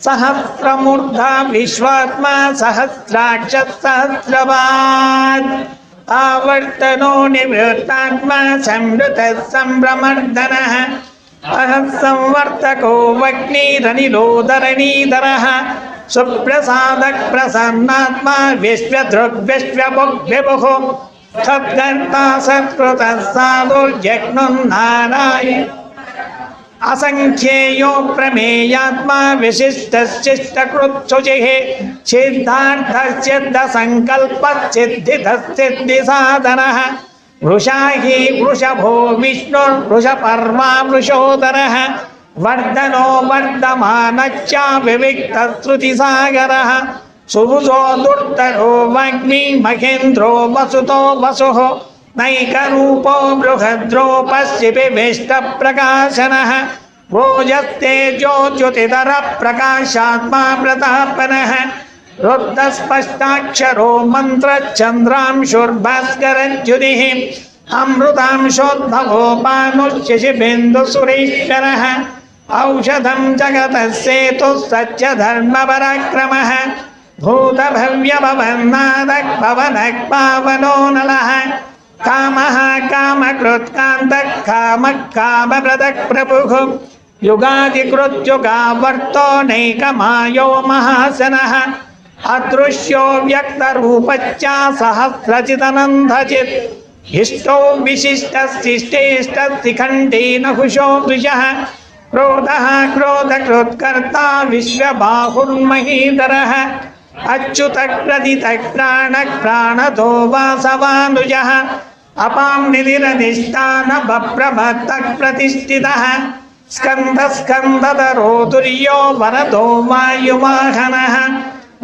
సహస్రమూర్ధా విశ్వాత్మా సహస్రాక్ష సహస్రపాద్ ఆవర్తనో నివృత్తాత్మా సంవృత సంభ్రమర్దనః అహః సంవర్తకో వగ్నిరనిలోధరణీధరः సుప్రసాదః ప్రసన్నాత్మా విశ్వదృగ్విశ్వభుగ్విభుః సద్గర్తా సత్కృతः సాధుర్జగ్నున్నారాయణ అసంఖ్యేయో ప్రమేయాత్మా విశిష్టశిష్టకృత్సుచిః సిద్ధార్థసిద్ధసంకల్పసిద్ధిదసిద్ధిసాధనः వృషాహి వృషభో విష్ణుర్వృషపర్వా వృషోదరः వర్ధనో వర్ధమానశ్చ వివిక్తశ్రుతిసాగరः సుభుజో దుర్ధరో వాగ్మి మహేంద్రో వసుతో వసుః నైకరూపో బృహద్రో పశ్చిపివిష్టప్రకాశనः ఓజస్తేజోజ్యోతిధర ప్రకాశాత్మా ప్రతాపనः రుద్ధస్పష్టాక్షరో మంత్రచంద్రాంశుర్భాస్కరజ్యుతిః అమృతాంశోద్భవో భానుశశిబిందుసురేశ్వరः औषधं जगतस्सेतुः सत्यधर्मपराक्रमः भूतभव्यभवन्नादः पवनः पावनो नलः कामः कामकृत्कान्तः कामः कामप्रदः प्रभुः युगादिकृत्युगावर्तो नैकमायो महासनः अदृश्यो व्यक्तरूपच्च सहस्रचिदनन्दचित् इष्टो विशिष्टशिष्टेष्टशिखण्डी नहुषो दृशः क्रोधः क्रोधकृत्कर्ता विश्वबाहुर्महीधरः अच्युतः प्रदितः प्राणः प्राणदो वासवानुजः अपां निधिरधिष्ठानभप्रभक्तः प्रतिष्ठितः स्कन्दस्कन्दधरो तुर्यो वरदो वायुवाहनः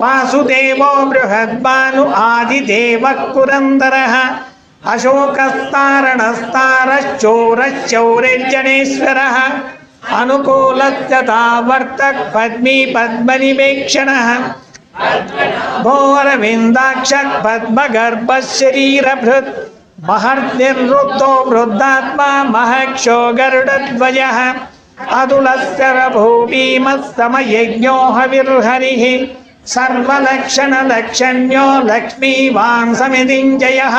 वासुदेवो बृहद्भानु आदिदेवः पुरन्दरः अशोकस्तारणस्तारश्चोरश्चौरैर्जनेश्वरः अनुकूलस्यतावर्तः पद्मी पद्मनिवेक्षणः भोरविन्दाक्षः पद्मगर्भः शरीरभृत् महर्निर्वृद्धो वृद्धात्मा महक्षो गरुडध्वजः अतुलस्करभूभीमः समयज्ञो हविर्हरिः सर्वलक्षणलक्षण्यो लक्ष्मीवान् समितिञ्जयः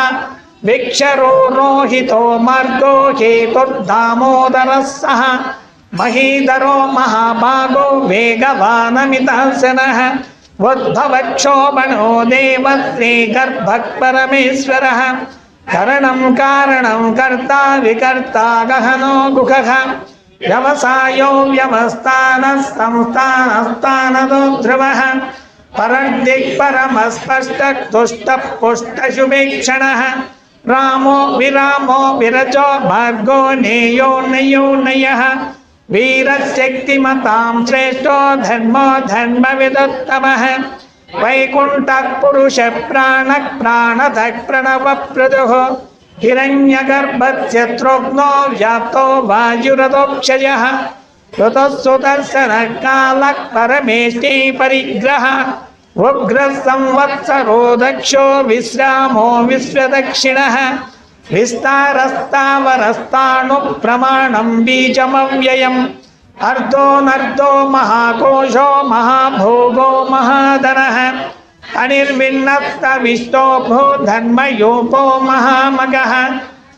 विक्षरो रोहितो मार्गो हेतुर्दामोदरः सः महीधरो महाभागो वेगवानमितासनः उद्भवक्षोभणो देवः श्रीगर्भः परमेश्वरः करणं कारणं कर्ता विकर्ता गहनो गुहः व्यवसायो व्यवस्थानः संस्थानस्थानदो ध्रुवः परदिक्परमस्पष्टः तुष्टः पुष्टशुभेक्षणः रामो विरामो विरचो भार्गो नेयो नयो नयः वीरशक्तिमतां श्रेष्ठो धर्मो धर्मविदुत्तमः वैकुण्ठः पुरुषः प्राणः प्राणदः प्रणवप्रदुः हिरण्यगर्भशत्रुघ्नो व्याप्तो वायुरथोक्षयः ऋतः सुदर्शनः कालः परमेष्टि परिग्रहः उग्रः संवत्सरो दक्षो विश्रामो विश्वदक्षिणः विस्तारस्तावरस्ताणुः प्रमाणं बीजमव्ययम् अर्धोऽनर्धो महाकोशो महाभोगो महाधनः अनिर्विण्णस्तविष्टो भूधर्मयोपो महामगः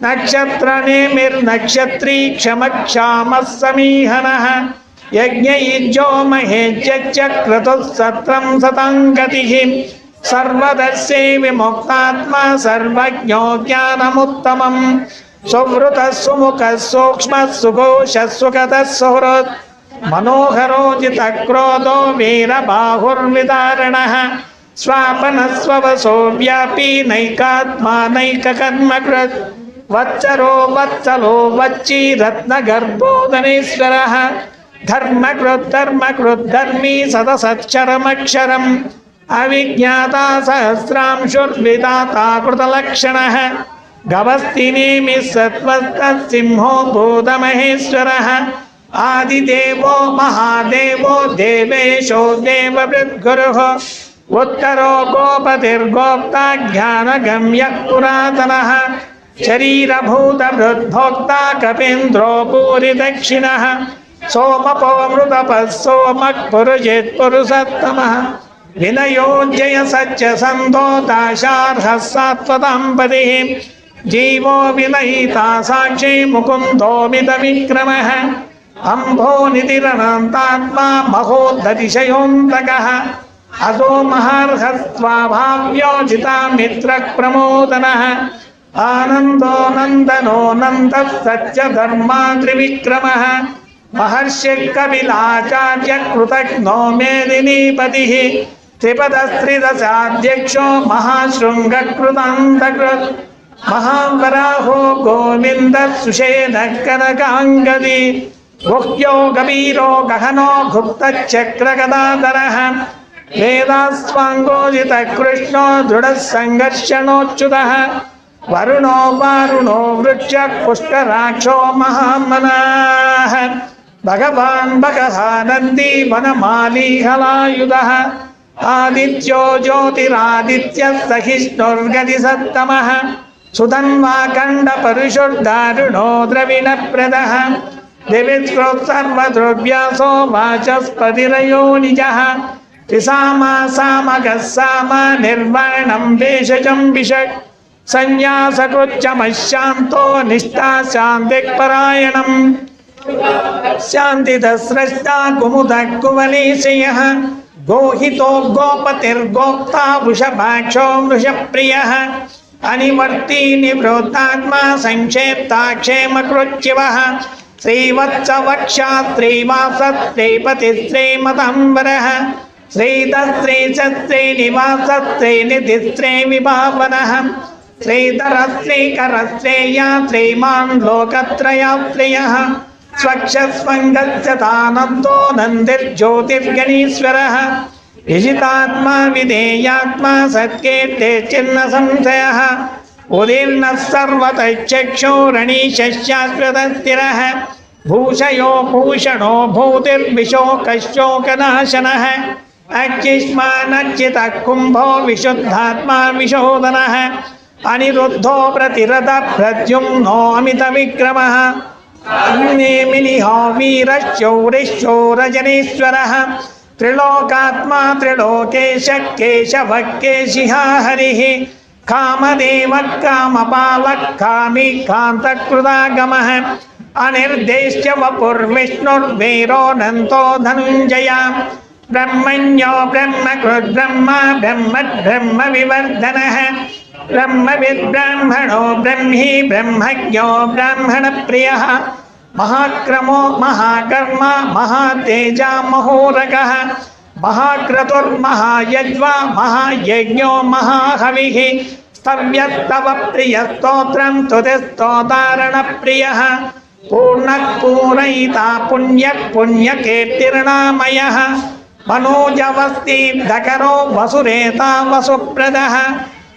नक्षत्रनेमिर्नक्षत्री क्षमक्षामः समीहनः यज्ञयुज्यो महेज्यश्च क्रतुः सत्रं सतं गतिः सर्वदर्शे विमुक्तात्मा सर्वज्ञो ज्ञानमुत्तमम् सुवृतः सुमुखः सूक्ष्मः सुघोषः सुगतः सुहृत् मनोहरो जितः क्रोधो वीरबाहुर्विदारणः स्वापनः स्ववसो व्यापी नैकात्मा नैककर्मकृत् वत्सरो वत्सलो वच्ची रत्नगर्भोदनेश्वरः धर्मकृद्धर्मी सदसच्चरमक्षरम् अविज्ञाता सहस्रांशुर्विदाता कृतलक्षणः गवस्तिनेमिः सत्त्वस्तः सिंहो भूतमहेश्वरः आदिदेवो महादेवो देवेशो देववृद्गुरुः उत्तरो गोपतिर्गोप्ता ज्ञानगम्यः पुरातनः शरीरभूतभृद्भोक्ता कपीन्द्रो पूरिदक्षिणः सोमपो मृतपः सोमः पुरुजित् पुरुषोत्तमः विनयोज्जय सत्यसन्धो दाशार्हः सात्वतां पतिः जीवो विनयिता साक्षी मुकुन्दो मितविक्रमः अम्भो नितिरनन्तात्मा महोद्धतिशयोऽन्तकः अतो महार्हस्त्वाभाव्योजिता मित्रः प्रमोदनः आनन्दो नन्दनो नन्दः सत्यधर्माद्रिविक्रमः महर्षिः कपिलाचार्य कृतघ्नो मेदिनीपतिः त्रिपदस्त्रिदशाध्यक्षो महाशृङ्गकृतान्तकृत् महावराहो गोविन्दः सुषेणः कनकाङ्गदी गुह्यो गभीरो गहनो गुप्तचक्रगदाधरः वेदास्वाङ्गोदितः कृष्णो दृढः सङ्घर्षणोच्युतः वरुणो वारुणो वृक्षः पुष्कराक्षो महामनाः भगवान् भगहानन्दी वनमाली हलायुधः आदित्यो ज्योतिरादित्यः सहिष्णुर्गतिसत्तमः सुधन्वाखण्डपरुषुर्दारुणो द्रविणप्रदः दिविस्कृत्सर्वद्रव्यासो वाचस्पतिरयो निजः त्रिसामा सामगः साम निर्वाणं भेषजं विषक् संन्यासकृच्चमशान्तो निष्ठा शान्तिपरायणम् शान्तिदस्रष्टा कुमुदः कुवलेशयः गोहितो गोपतिर्गोप्ता वृषभाक्षो वृषप्रियः अनिवर्ती निवृत्तात्मा संक्षेप्ताक्षेमकृच्चिवः श्रीवत्सवक्षात्रीवासत्रीपतिश्रीमताम्बरः श्रीधश्रीचश्रीनिवासश्रीनिधिश्री विभावनः श्रीधरश्रीकरश्रेयात्रीमान् लोकत्रयात्रियः स्वक्षस्वङ्गच्छतानन्दो नन्दिर्ज्योतिर्गणीश्वरः विजितात्मा विधेयात्मा सत्कीर्ते चिन्न संशयः उदीर्णः सर्वतश्चक्षुरणीशाश्वतस्थिरः भूषयो भूषणो भूतिर्विशोकशोकनाशनः अच्युष्मानच्युतः कुम्भो विशुद्धात्मा विशोधनः अनिरुद्धो प्रतिरथः प्रद्युम्नो अमितविक्रमः नेमिनिहो वीरशौरिशौरजनेश्वरः त्रिलोकात्मा त्रिलोकेशः केशवः केशिहा हरिः कामदेवः कामपालः कामी कान्तकृतागमः अनिर्देश्य वपुर्विष्णुर्वीरोऽनन्तो धनुञ्जय ब्रह्मण्यो ब्रह्मकृद्ब्रह्मा ब्रह्म विवर्धनः ब्रह्मविद्ब्राह्मणो ब्रह्मी ब्रह्मज्ञो ब्राह्मणप्रियः महाक्रमो महाकर्मा महातेजा महोरगः महाक्रतुर्महायज्वा महायज्ञो महाहविः स्तव्यस्तव प्रियस्तोत्रं स्तुतिस्तोतारणप्रियः पूर्णः पूरयिता पुण्यः पुण्यकीर्तिर्नामयः मनोजवस्तीर्धकरो वसुरेता वसुप्रदः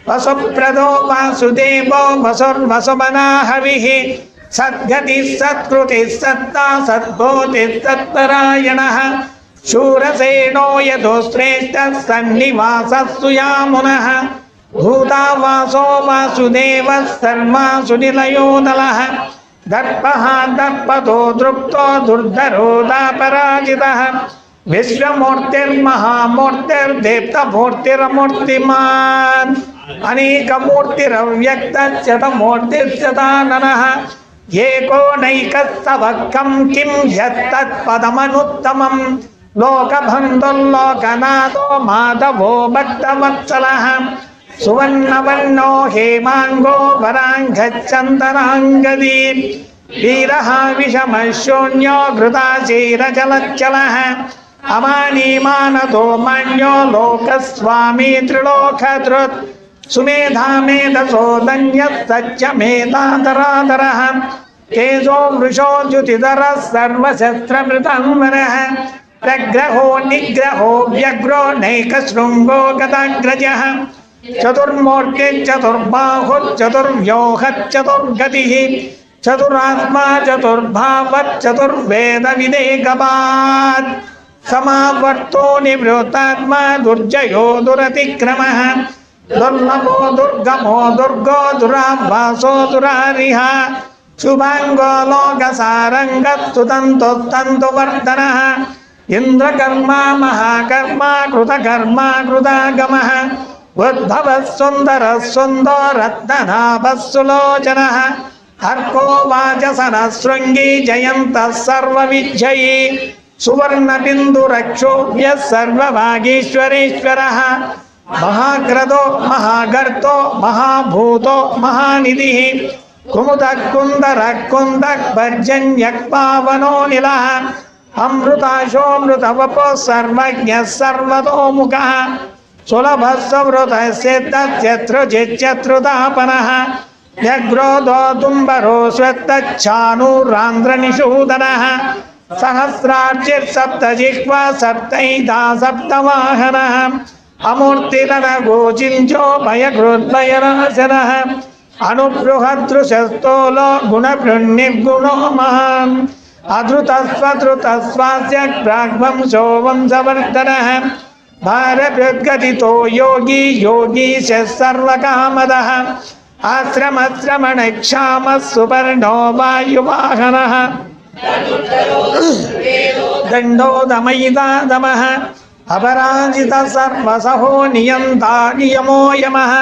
वसुप्रदो वासुदेवो वसुर्वसुमना हविः सद्गतिः सत्कृतिः सत्ता सद्बोधिः सत्परायणः शूरसेनो यतो श्रेष्ठः सन्निवासः सुयामुनः भूतावासो वासुदेवः सर्वासुनिलयो नलः दर्पः दर्पतो दृप्तो दुर्धरो दापराजितः विश्वमूर्तिर्महामूर्तिर्देप्तमूर्तिरमूर्तिमान् अनेकमूर्तिरव्यक्तशतमूर्तिर्शताननः एकोनैकस्तवक्कं किं यत्तत्पदमनुत्तमं लोकबन्धुर्लोकनाथो माधवो भक्तवत्सलः सुवर्णवर्णो हेमाङ्गो वराङ्गच्चन्दनाङ्गदी वीरः विषमशून्यो घृताचीरजलच्चलः अमानीमानतो मान्यो लोकस्वामी त्रिलोकधृत् सुमेधा मेधसो धन्यः सच्च मेधाधराधरः तेजो वृषो द्युतिधरः सर्वशस्त्रमृताम्बरः प्रग्रहो निग्रहो व्यग्रो नैकशृङ्गो गदाग्रजः चतुर्मूर्तिश्चतुर्बाहुश्चतुर्व्यूहश्चतुर्गतिः चतुरात्मा चतुर्भावश्चतुर्वेदविदेकपात् समावर्तो निवृत्तात्मा दुर्जयो दुरतिक्रमः दुर्लभो दुर्गमो दुर्गो दुराभासो दुरारिः शुभांगो लोकसारङ्गस्तुतन्तुवर्धनः इंद्रकर्मा महाकर्मा कृतकर्मा कृतागमः उद्भवः सुन्दरः सुन्दो रत्ननाभः सुलोचनः अर्को वाचसनः शृङ्गी जयन्तः सर्वविजयी सुवर्णबिन्दुरक्षोभ्यः सर्वभागीश्वरेश्वरः महाक्रदो महागर्तो महाभूतो महानिधिः कुमुदः कुन्दरः कुन्दः पर्जन्यः पावनो निलः अमृताशोऽमृतवपो सर्वज्ञः सर्वतोमुखः सुलभः सुवृतः सिद्धश्चत्रुजिच्चत्रुतापनः व्यग्रोधो तुम्बरो श्वेतच्छानूरान्ध्रनिषूदनः सहस्रार्चिर्सप्तजिह्वा सप्तैधा सप्तवाहनः अमूर्तिरनगोचिञ्चो भयकृद्भयनाशनः अनुबृहदृशस्तोलो गुणभृन्निर्गुणो महान् अधृतस्वधृतस्वास्य प्राग्वंशो वंशवर्धनः भारभृद्गदितो योगी योगीशः सर्वकामदः आश्रमश्रमणक्षामः सुपर्णो वायुवाहनः దండోదమయిదాదమః అపరాజిత సర్వసహో నియంతా నియమో యమః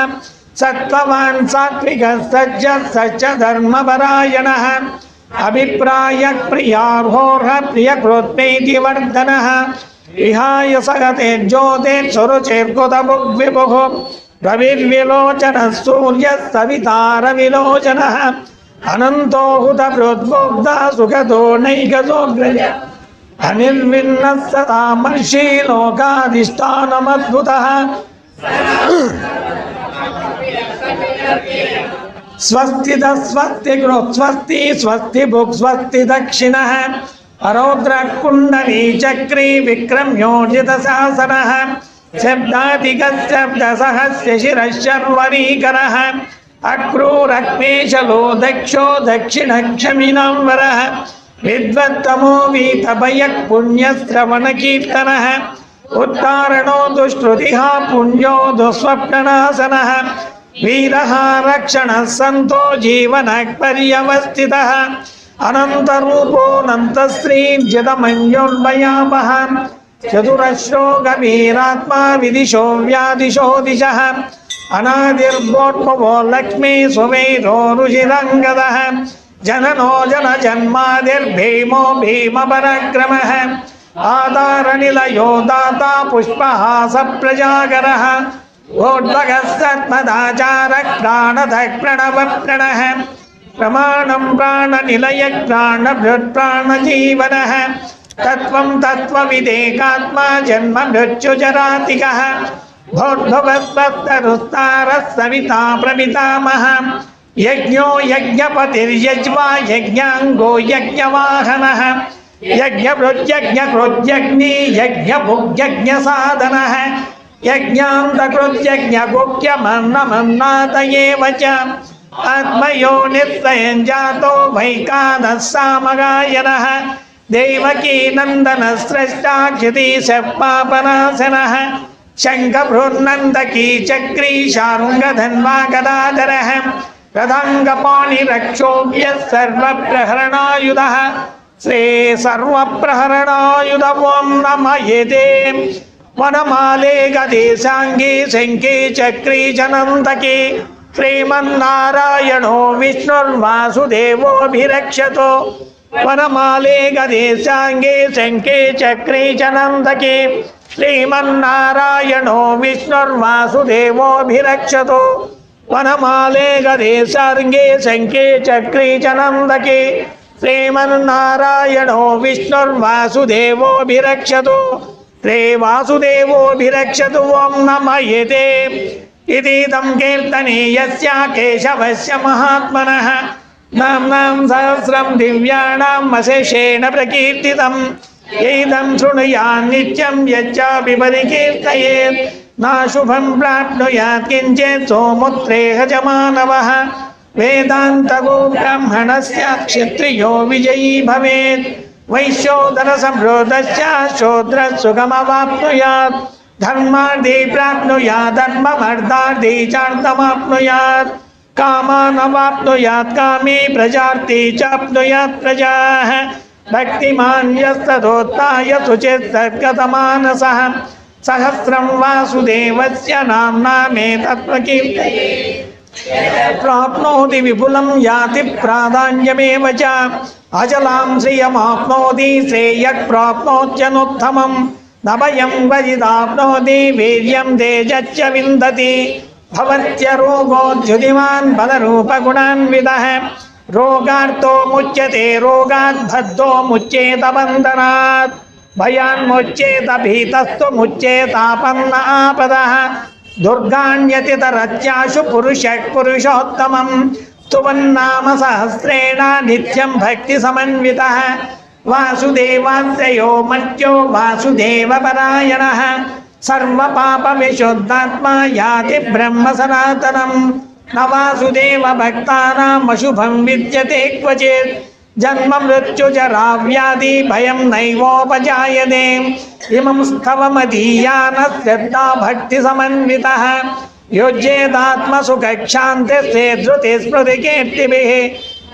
సత్వవాన్ సాత్విక సజ్జ సజ్జ ధర్మపరాయణః అభిప్రాయ ప్రియార్హోర్హ ప్రియకృత్వేతి వర్ధనః విహాయ సగతే జ్యోతే సురుచిర్కుత భుగ్విభుః రవిర్విలోచన సూర్య సవితార విలోచన అనంతో హుత ప్రోద్బోగ్ధ సుఖతో నైకసోగ్రజ అనిర్విన్న సదా మర్షి లోకాధిష్టానమద్భుతః స్వస్తి స్వస్తి గృహ్ స్వస్తి స్వస్తి భుక్ స్వస్తి దక్షిణః అరౌద్ర కుండలీ చక్రీ విక్రమ్యోజిత శాసనః శబ్దాధిక శబ్ద సహస్య శిరశర్వరీకరః అక్రూరక్మేశలో దక్షో దక్షిణ క్షమినాంబరః విద్వత్తమో వీతభయక్ పుణ్యశ్రవణ కీర్తనః ఉత్తారణో దుష్కృతిః పుణ్యో దుస్వప్ననాశనః వీరః రక్షణః సంతో జీవనః పర్యవస్థితః అనంతరూపోऽనంతశ్రీర్జితమన్యోన్మయామః చతురశ్రో గభీరాత్మా విదిశో వ్యాదిశో దిశః అనాదిర్భోద్భవో లక్ష్మీ సువేదో రుచిరంగదః జననో జన జన్మాదిర్భీమో భీమపరాక్రమః ఆధారనిలయో దాతా పుష్పహాస ప్రజాగరః ఓడ్వగः సత్మదాచారः ప్రాణదః ప్రణవ ప్రణః ప్రమాణం ప్రాణనిలయ ప్రాణభృత్ప్రాణజీవనః తత్వం తత్వవిదేకాత్మా జన్మ మృత్యుజరాతికః భోర్భువస్వత్తరుస్తారः సవితా ప్రపితామహ యజ్ఞో యజ్ఞపతిర్యజ్వా యజ్ఞాంగో యజ్ఞవాహనః యజ్ఞభృత్యజ్ఞకృత్యగ్ని యజ్ఞభుగ్యజ్ఞసాధనః యజ్ఞాంతకృత్యజ్ఞగుప్యమన్నమన్నాత ఏవ చ ఆత్మయో నిస్సయం జాతో వైకానః సామగాయనః దేవకీ నందన స్రష్టా క్షితీశః పాపనాశనః శంఖభృన్నందకీ చక్రీ శార్ంగధన్వా గదాధరః రథాంగపాణిరక్షోభ్యः సర్వప్రహరణాయుధः శ్రీ సర్వప్రహరణాయుధ ఓం నమయేతే వనమాలే గదేశాంగీ శంఖీ చక్రీ చనందకీ శ్రీమన్నారాయణో విష్ణుర్వాసుదేవోభిరక్షతో వనమాలే గదేశాంగే శంఖే చక్రీ చనందకే శ్రీమన్నారాయణో విష్ణుర్వాసుదేవోభిరక్షతో వనమాలే గదేశాంగే శంఖే చక్రీ చనందకే శ్రీమన్నారాయణో విష్ణుర్వాసుదేవోభిరక్షతో శ్రీవాసుదేవోభిరక్షతు ఓం నమయేతే ఇదం కీర్తనీయస్య కేశవస్య మహాత్మనః నామ్నాం సహస్రం దివ్యానాం అశేషేణ ప్రకీర్తితం ఏదం శృణుయాన్ నిత్యం యచ్చాపి పరికీర్తయేత్ నాశుభం ప్రాప్నుయాత్ కించిత్ సోముత్రేహ చ మానవః వేదాంతగో బ్రాహ్మణస్య క్షత్రియో విజయీ భవేత్ వైశ్యోదర సంప్రోదస్య శూద్రः సుఖమవాప్నుయాత్ ధర్మార్థే ప్రాప్నుయాత్ ధర్మమర్థార్థే చార్థమాప్నుయాత్ కామానవాప్నుయాత్ కామే ప్రజార్థే చాప్నుయాత్ ప్రజాః భక్తిమాన్ యస్తదోత్థాయ శుచిः సద్గతమానసః సహస్రం వాసుదేవస్య నామ్నామేతత్ ప్రకీర్తయేత్ ప్రాప్నోతి విపులం యాతి ప్రాధాన్యమేవ చ అచలాం శ్రియమాప్నోతి శ్రేయః ప్రాప్నోత్యనుత్తమం నభయం వజిదాప్నోతి వీర్యం తేజశ్చ విందతి భవత్య రోగోద్యుతిమాన్ బలరూపగుణాన్వితః రోగార్తో ముచ్యతే రోగాత్ బద్ధో ముచ్యేత బంధనాత్ భయాన్ముచ్యేత భీతస్తు ముచ్యేతాపన్న ఆపదః దుర్గాణ్యతితరత్యాశు పురుషః పురుషోత్తమం స్తువన్నామ సహస్రేణ నిత్యం భక్తి సమన్వితః వాసుదేవాశ్రయో మర్త్యో వాసుదేవపరాయణః సర్వపాప విశుద్ధాత్మా యాతి బ్రహ్మ సనాతనం న వాసుదేవ భక్తానాం అశుభం విద్యతే క్వచిత్ జన్మ మృత్యుజరా వ్యాధి భయం నైవోపజాయతే ఇమం స్థవమదీయాన శ్రద్ధా భక్తి సమన్వితః యోజ్యేదాత్మసుఖక్షాంతే ధృతి స్మృతి కీర్తిభిః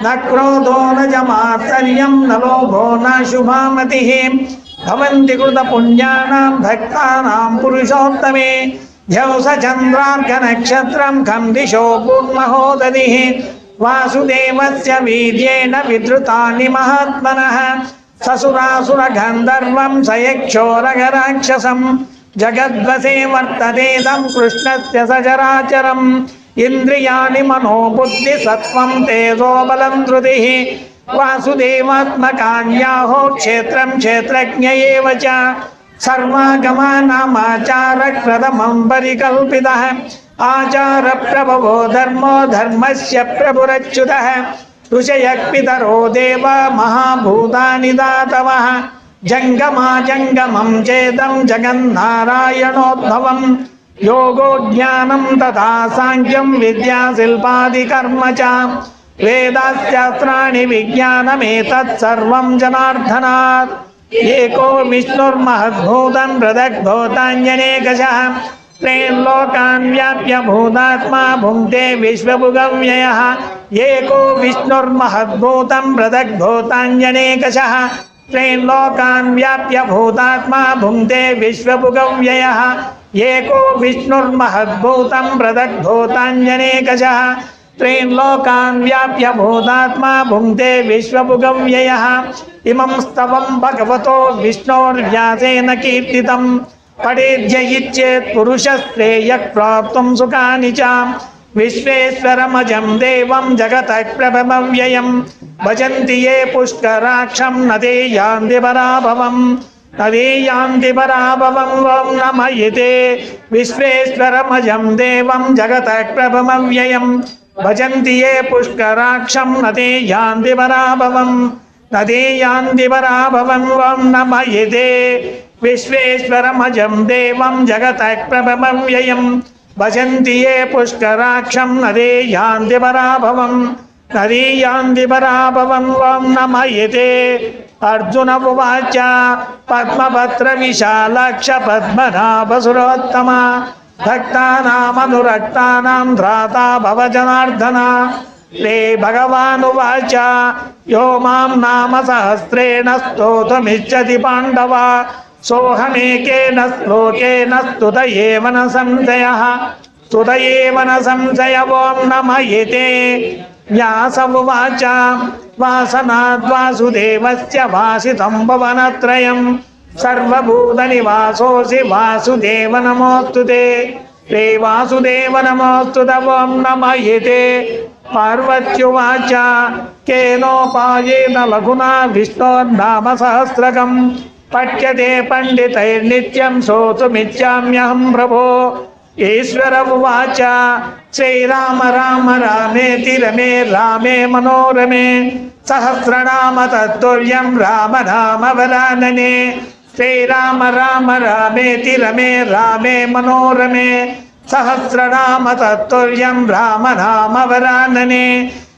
न क्रोधो न च मात्सर्यं न लोभो न शुभामतिः भवन्ति कृतपुण्यानां भक्तानां पुरुषोत्तमे ध्यौसचन्द्रार्कनक्षत्रं खं दिशो कूर्महोदधिः वासुदेवस्य वीर्येण विधृतानि महात्मनः ससुरासुरगन्धर्वं सयक्षोरगराक्षसं जगद्वसे वर्ततेदं कृष्णस्य सचराचरम् इन्द्रियाणि मनोबुद्धिसत्त्वं तेजो बलं धृतिः वासुदेवात्मकान्याहो क्षेत्रं क्षेत्रज्ञ एव च सर्वागमानामाचारक्रदमं परिकल्पितः आचारप्रभवो धर्मो धर्मस्य प्रभुरच्युतः ऋषयः पितरो देवा महाभूतानि दातवः जङ्गमाजङ्गमं चेदं जगन्नारायणोद्भवम् योगो ज्ञानं तथा साङ्ख्यं विद्या शिल्पादिकर्म च वेदाशास्त्राणि विज्ञानमेतत् सर्वं जनार्दनात् एको विष्णुर्महद्भूतं पृथग्भूतान्यनेकशः त्रैर्लोकान् व्याप्य भूतात्मा भुङ्क्ते विश्वभुगव्ययः एको विष्णुर्महद्भूतं पृथग्भूतान्यनेकशः त्रैर्लोकान् व्याप्य भूतात्मा भुङ्क्ते विश्वभुगव्ययः एको विष्णुर्महद्भूतं पृथग्भूतान्यनेकशः त्रैर्लोकान् व्याप्य भूतात्मा भुङ्क्ते विश्वभुगव्ययः इमं स्तवं भगवतो विष्णोर्व्यासेन कीर्तितं पठेद्य इच्छेत् पुरुषश्रेयः प्राप्तुं सुखानि च विश्वेश्वरमजं देवं जगतः प्रभवव्ययं भजन्ति ये पुष्कराक्षं न ते यान्ति पराभवम् न ते यान्ति पराभवम् ॐ नमः इते विश्वेश्वरमजं देवं जगतः प्रभवव्ययं भजन्ति ये पुष्कराक्षं न ते यान्ति पराभवम् न ते यान्ति पराभवम् ॐ नमः इते विश्वेश्वरमजं देवं जगतः प्रभवव्ययं भजन्ति ये पुष्कराक्षं न ते यान्ति पराभवम् न ते यान्ति पराभवम् ॐ नमः इते अर्जुन उवाच पद्मपत्रविशालाक्ष पद्मनाभसुरोत्तम भक्तानामनुरक्तानां ध्राता भव जनार्दन रे भगवानुवाच यो मां नाम सहस्रेण स्तोतुमिच्छति पाण्डव सोऽहमेकेन श्लोकेन स्तुत एव न संशयः स्तुत एव न संशय ॐ नमः इते व्यास उवाच वासनाद्वासुदेवस्य वासितं भुवनत्रयं सर्वभूतनिवासोऽसि वासुदेव नमोऽस्तु ते रे वासुदेव नमोऽस्तु ॐ नमः इते पार्वत्युवाच केनोपायेन लघुना विष्णोर्नाम सहस्रकम् पठ्यते पंडितैर्नित्यं सोतुमिच्छाम्यहं प्रभो ईश्वर उवाच श्रीराम राम रामेति रमे रामे मनोरमे सहस्रनाम तत्तुल्यं राम नाम वरानने श्रीराम राम रामेति रमे रामे मनोरमे सहस्रनाम तत्तुल्यं राम नाम वरानने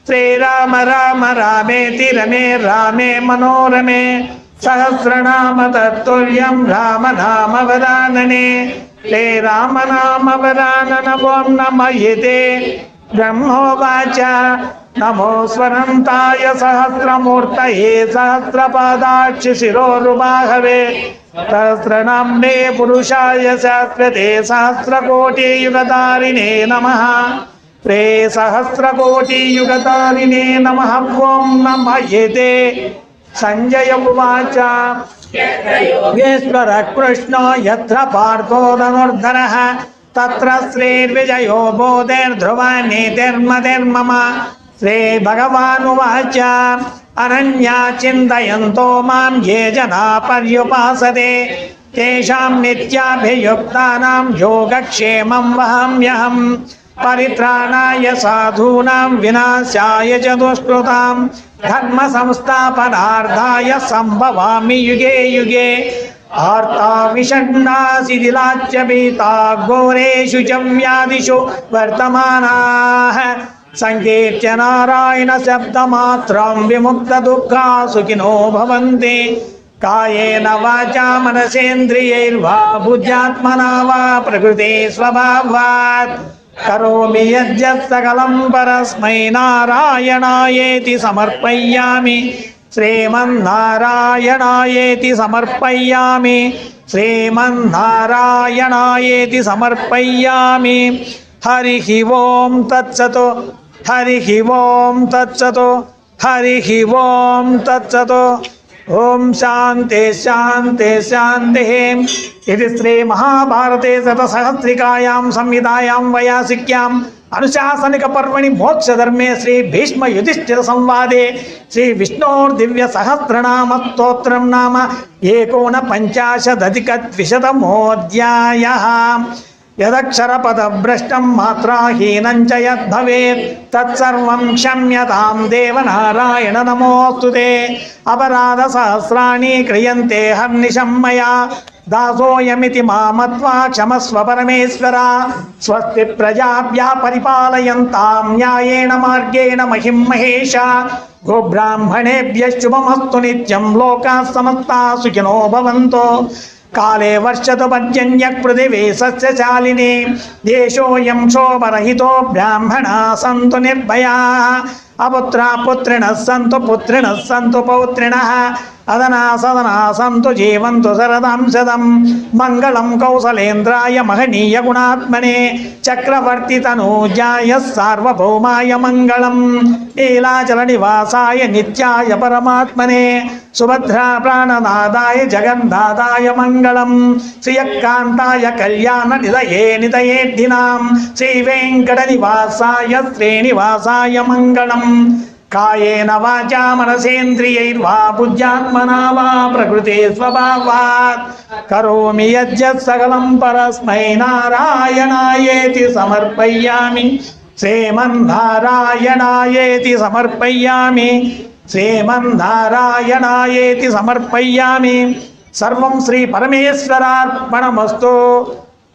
श्रीराम राम रामेति रमे रामे मनोरमे सहस्रनाम तत्तुल्यं राम नाम वरानने ते राम नाम वरानन ॐ नमः इते ब्रह्मोवाच नमो स्वरन्ताय सहस्रमूर्तये सहस्रपादाक्ष शिरोरुबाहवे सहस्रनाम्ने पुरुषाय शाश्वते सहस्रकोटियुगधारिणे नमः रे सहस्रकोटियुगधारिणे नमः ॐ नमः इते संजय उवाच योगेश्वर कृष्णो यत्र पार्थो धनुर्धरः तत्र श्रीर्विजयो बोधैर्ध्रुवा नीतिर्मतिर्मम श्रीभगवानुवाच अनन्या चिन्तयन्तो मां ये जना पर्युपासते तेषां नित्याभियुक्तानां योगक्षेमं वहाम्यहम् परित्राणाय साधूनां विनाशाय च दुष्कृतां धर्म संस्थापनार्थाय संभवामि युगे युगे आर्ता विषण्णा शिथिलाच्च भीता घोरेषु च व्याधिषु वर्तमानाः संकीर्त्य नारायण शब्दमात्रं विमुक्तदुःखा सुखिनो भवन्ति कायेन वाचा मनसेन्द्रियैर्वा बुद्ध्यात्मना वा प्रकृते स्वभावात् కరోమి యజ్జత్ సకలం పరస్మై నారాయణాయేతి సమర్పయామి శ్రీమన్నారాయణాయేతి సమర్పయామి శ్రీమన్నారాయణాయేతి సమర్పయామి. హరి ఓం తత్సతు హరి ఓం తత్సతు హరి ఓం తత్సతు. ఓం శాంతి శాంతి శాంతి. ఇది శ్రీ మహాభారతే శతసహస్రికాయాం సంహితాయాం వైయాసిక్యాం అనుశాసనిక పర్వణి మోక్షధర్మే శ్రీ భీష్మ యుధిష్ఠిర సంవాదే శ్రీ విష్ణోర్దివ్య సహస్రనామ స్తోత్రం నామ 49,200తమోऽధ్యాయః. యదక్షరపదభ్రష్టం మాత్రాహీనం చ యద్భవేత్ తత్సర్వం క్షమ్యతాం దేవనారాయణ నమోऽస్తుతే. అపరాధ సహస్రాణి క్రియంతే హర్నిశం మయా దాసోయమితి మామత్వా క్షమస్వ పరమేశ్వర. స్వస్తి ప్రజాభ్యః పరిపాలయంతాం న్యాయేన మార్గేణ మహిం మహేష. గోబ్రాహ్మణేభ్యః శుభమస్తు నిత్యం. లోకాః సమస్తాః సుఖినో భవంతు. కాలే వర్షతు పర్జన్య పృథివీ సస్యశాలిని. దేశోऽయం శోభరహితో బ్రాహ్మణాः సంతు నిర్భయాः. అపుత్రాः పుత్రిణः సంతు పుత్రిణः సంతు పౌత్రిణः. అదనా సదనా సంతు జీవంతు శరదాం శతం. మంగళం కౌసలేంద్రాయ మహనీయ గుణాత్మనే చక్రవర్తి తనూజాయ సార్వభౌమాయ మంగళం. నీలాచల నివాసాయ నిత్యాయ పరమాత్మనే సుభద్రా ప్రాణనాదాయ జగన్నాథాయ మంగళం. శ్రియకాంతాయ కళ్యాణ నిదయే నిదయేర్ధినాం శ్రీ వెంకట నివాసాయ శ్రీనివాసాయ మంగళం. కాయేన వాచా మనసేంద్రియైర్వా బుద్ధ్యాత్మనా వా ప్రకృతే స్వభావాత్ కరోమి యజ్జత్ సకలం పరస్మై నారాయణాయేతి సమర్పయామి శ్రీమన్నారాయణాయేతి సమర్పయామి శ్రీమన్నారాయణాయేతి సమర్పయామి. సర్వం శ్రీ పరమేశ్వరార్పణమస్తు.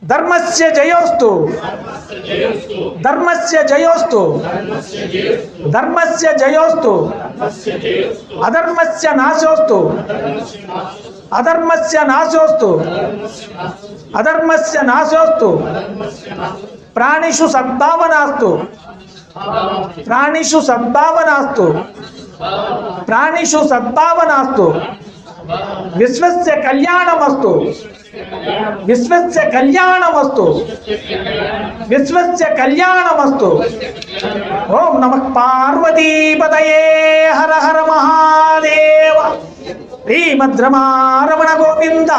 ధర్మస్య జయోస్తు ధర్మస్య జయోస్తు ధర్మస్య జయోస్తు అధర్మస్య నాశోస్తు అధర్మస్య నాశోస్తు అధర్మస్య నాశోస్తు. ప్రాణిషు సద్భావనాస్తు ప్రాణిషు సద్భావనాస్తు ప్రాణిషు సద్భావనాస్తు. విశ్వస్య కళ్యాణమస్తు విశ్వస్య కళ్యాణమస్తు విశ్వస్య కళ్యాణమస్తు. ఓం నమః పార్వతీపతయే. హర హర మహాదేవ. శ్రీమద్రమారమణ గోవింద.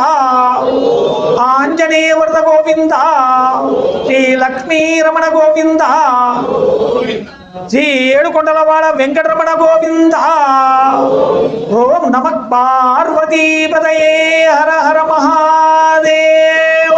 ఆంజనేయ వరద గోవింద. శ్రీ లక్ష్మీరమణ గోవింద. శ్రీ ఏడుకొండలవాడ వెంకటరమణ గోవింద. ఓం నమః పార్వతీపతయే. హర హర మహాదేవ.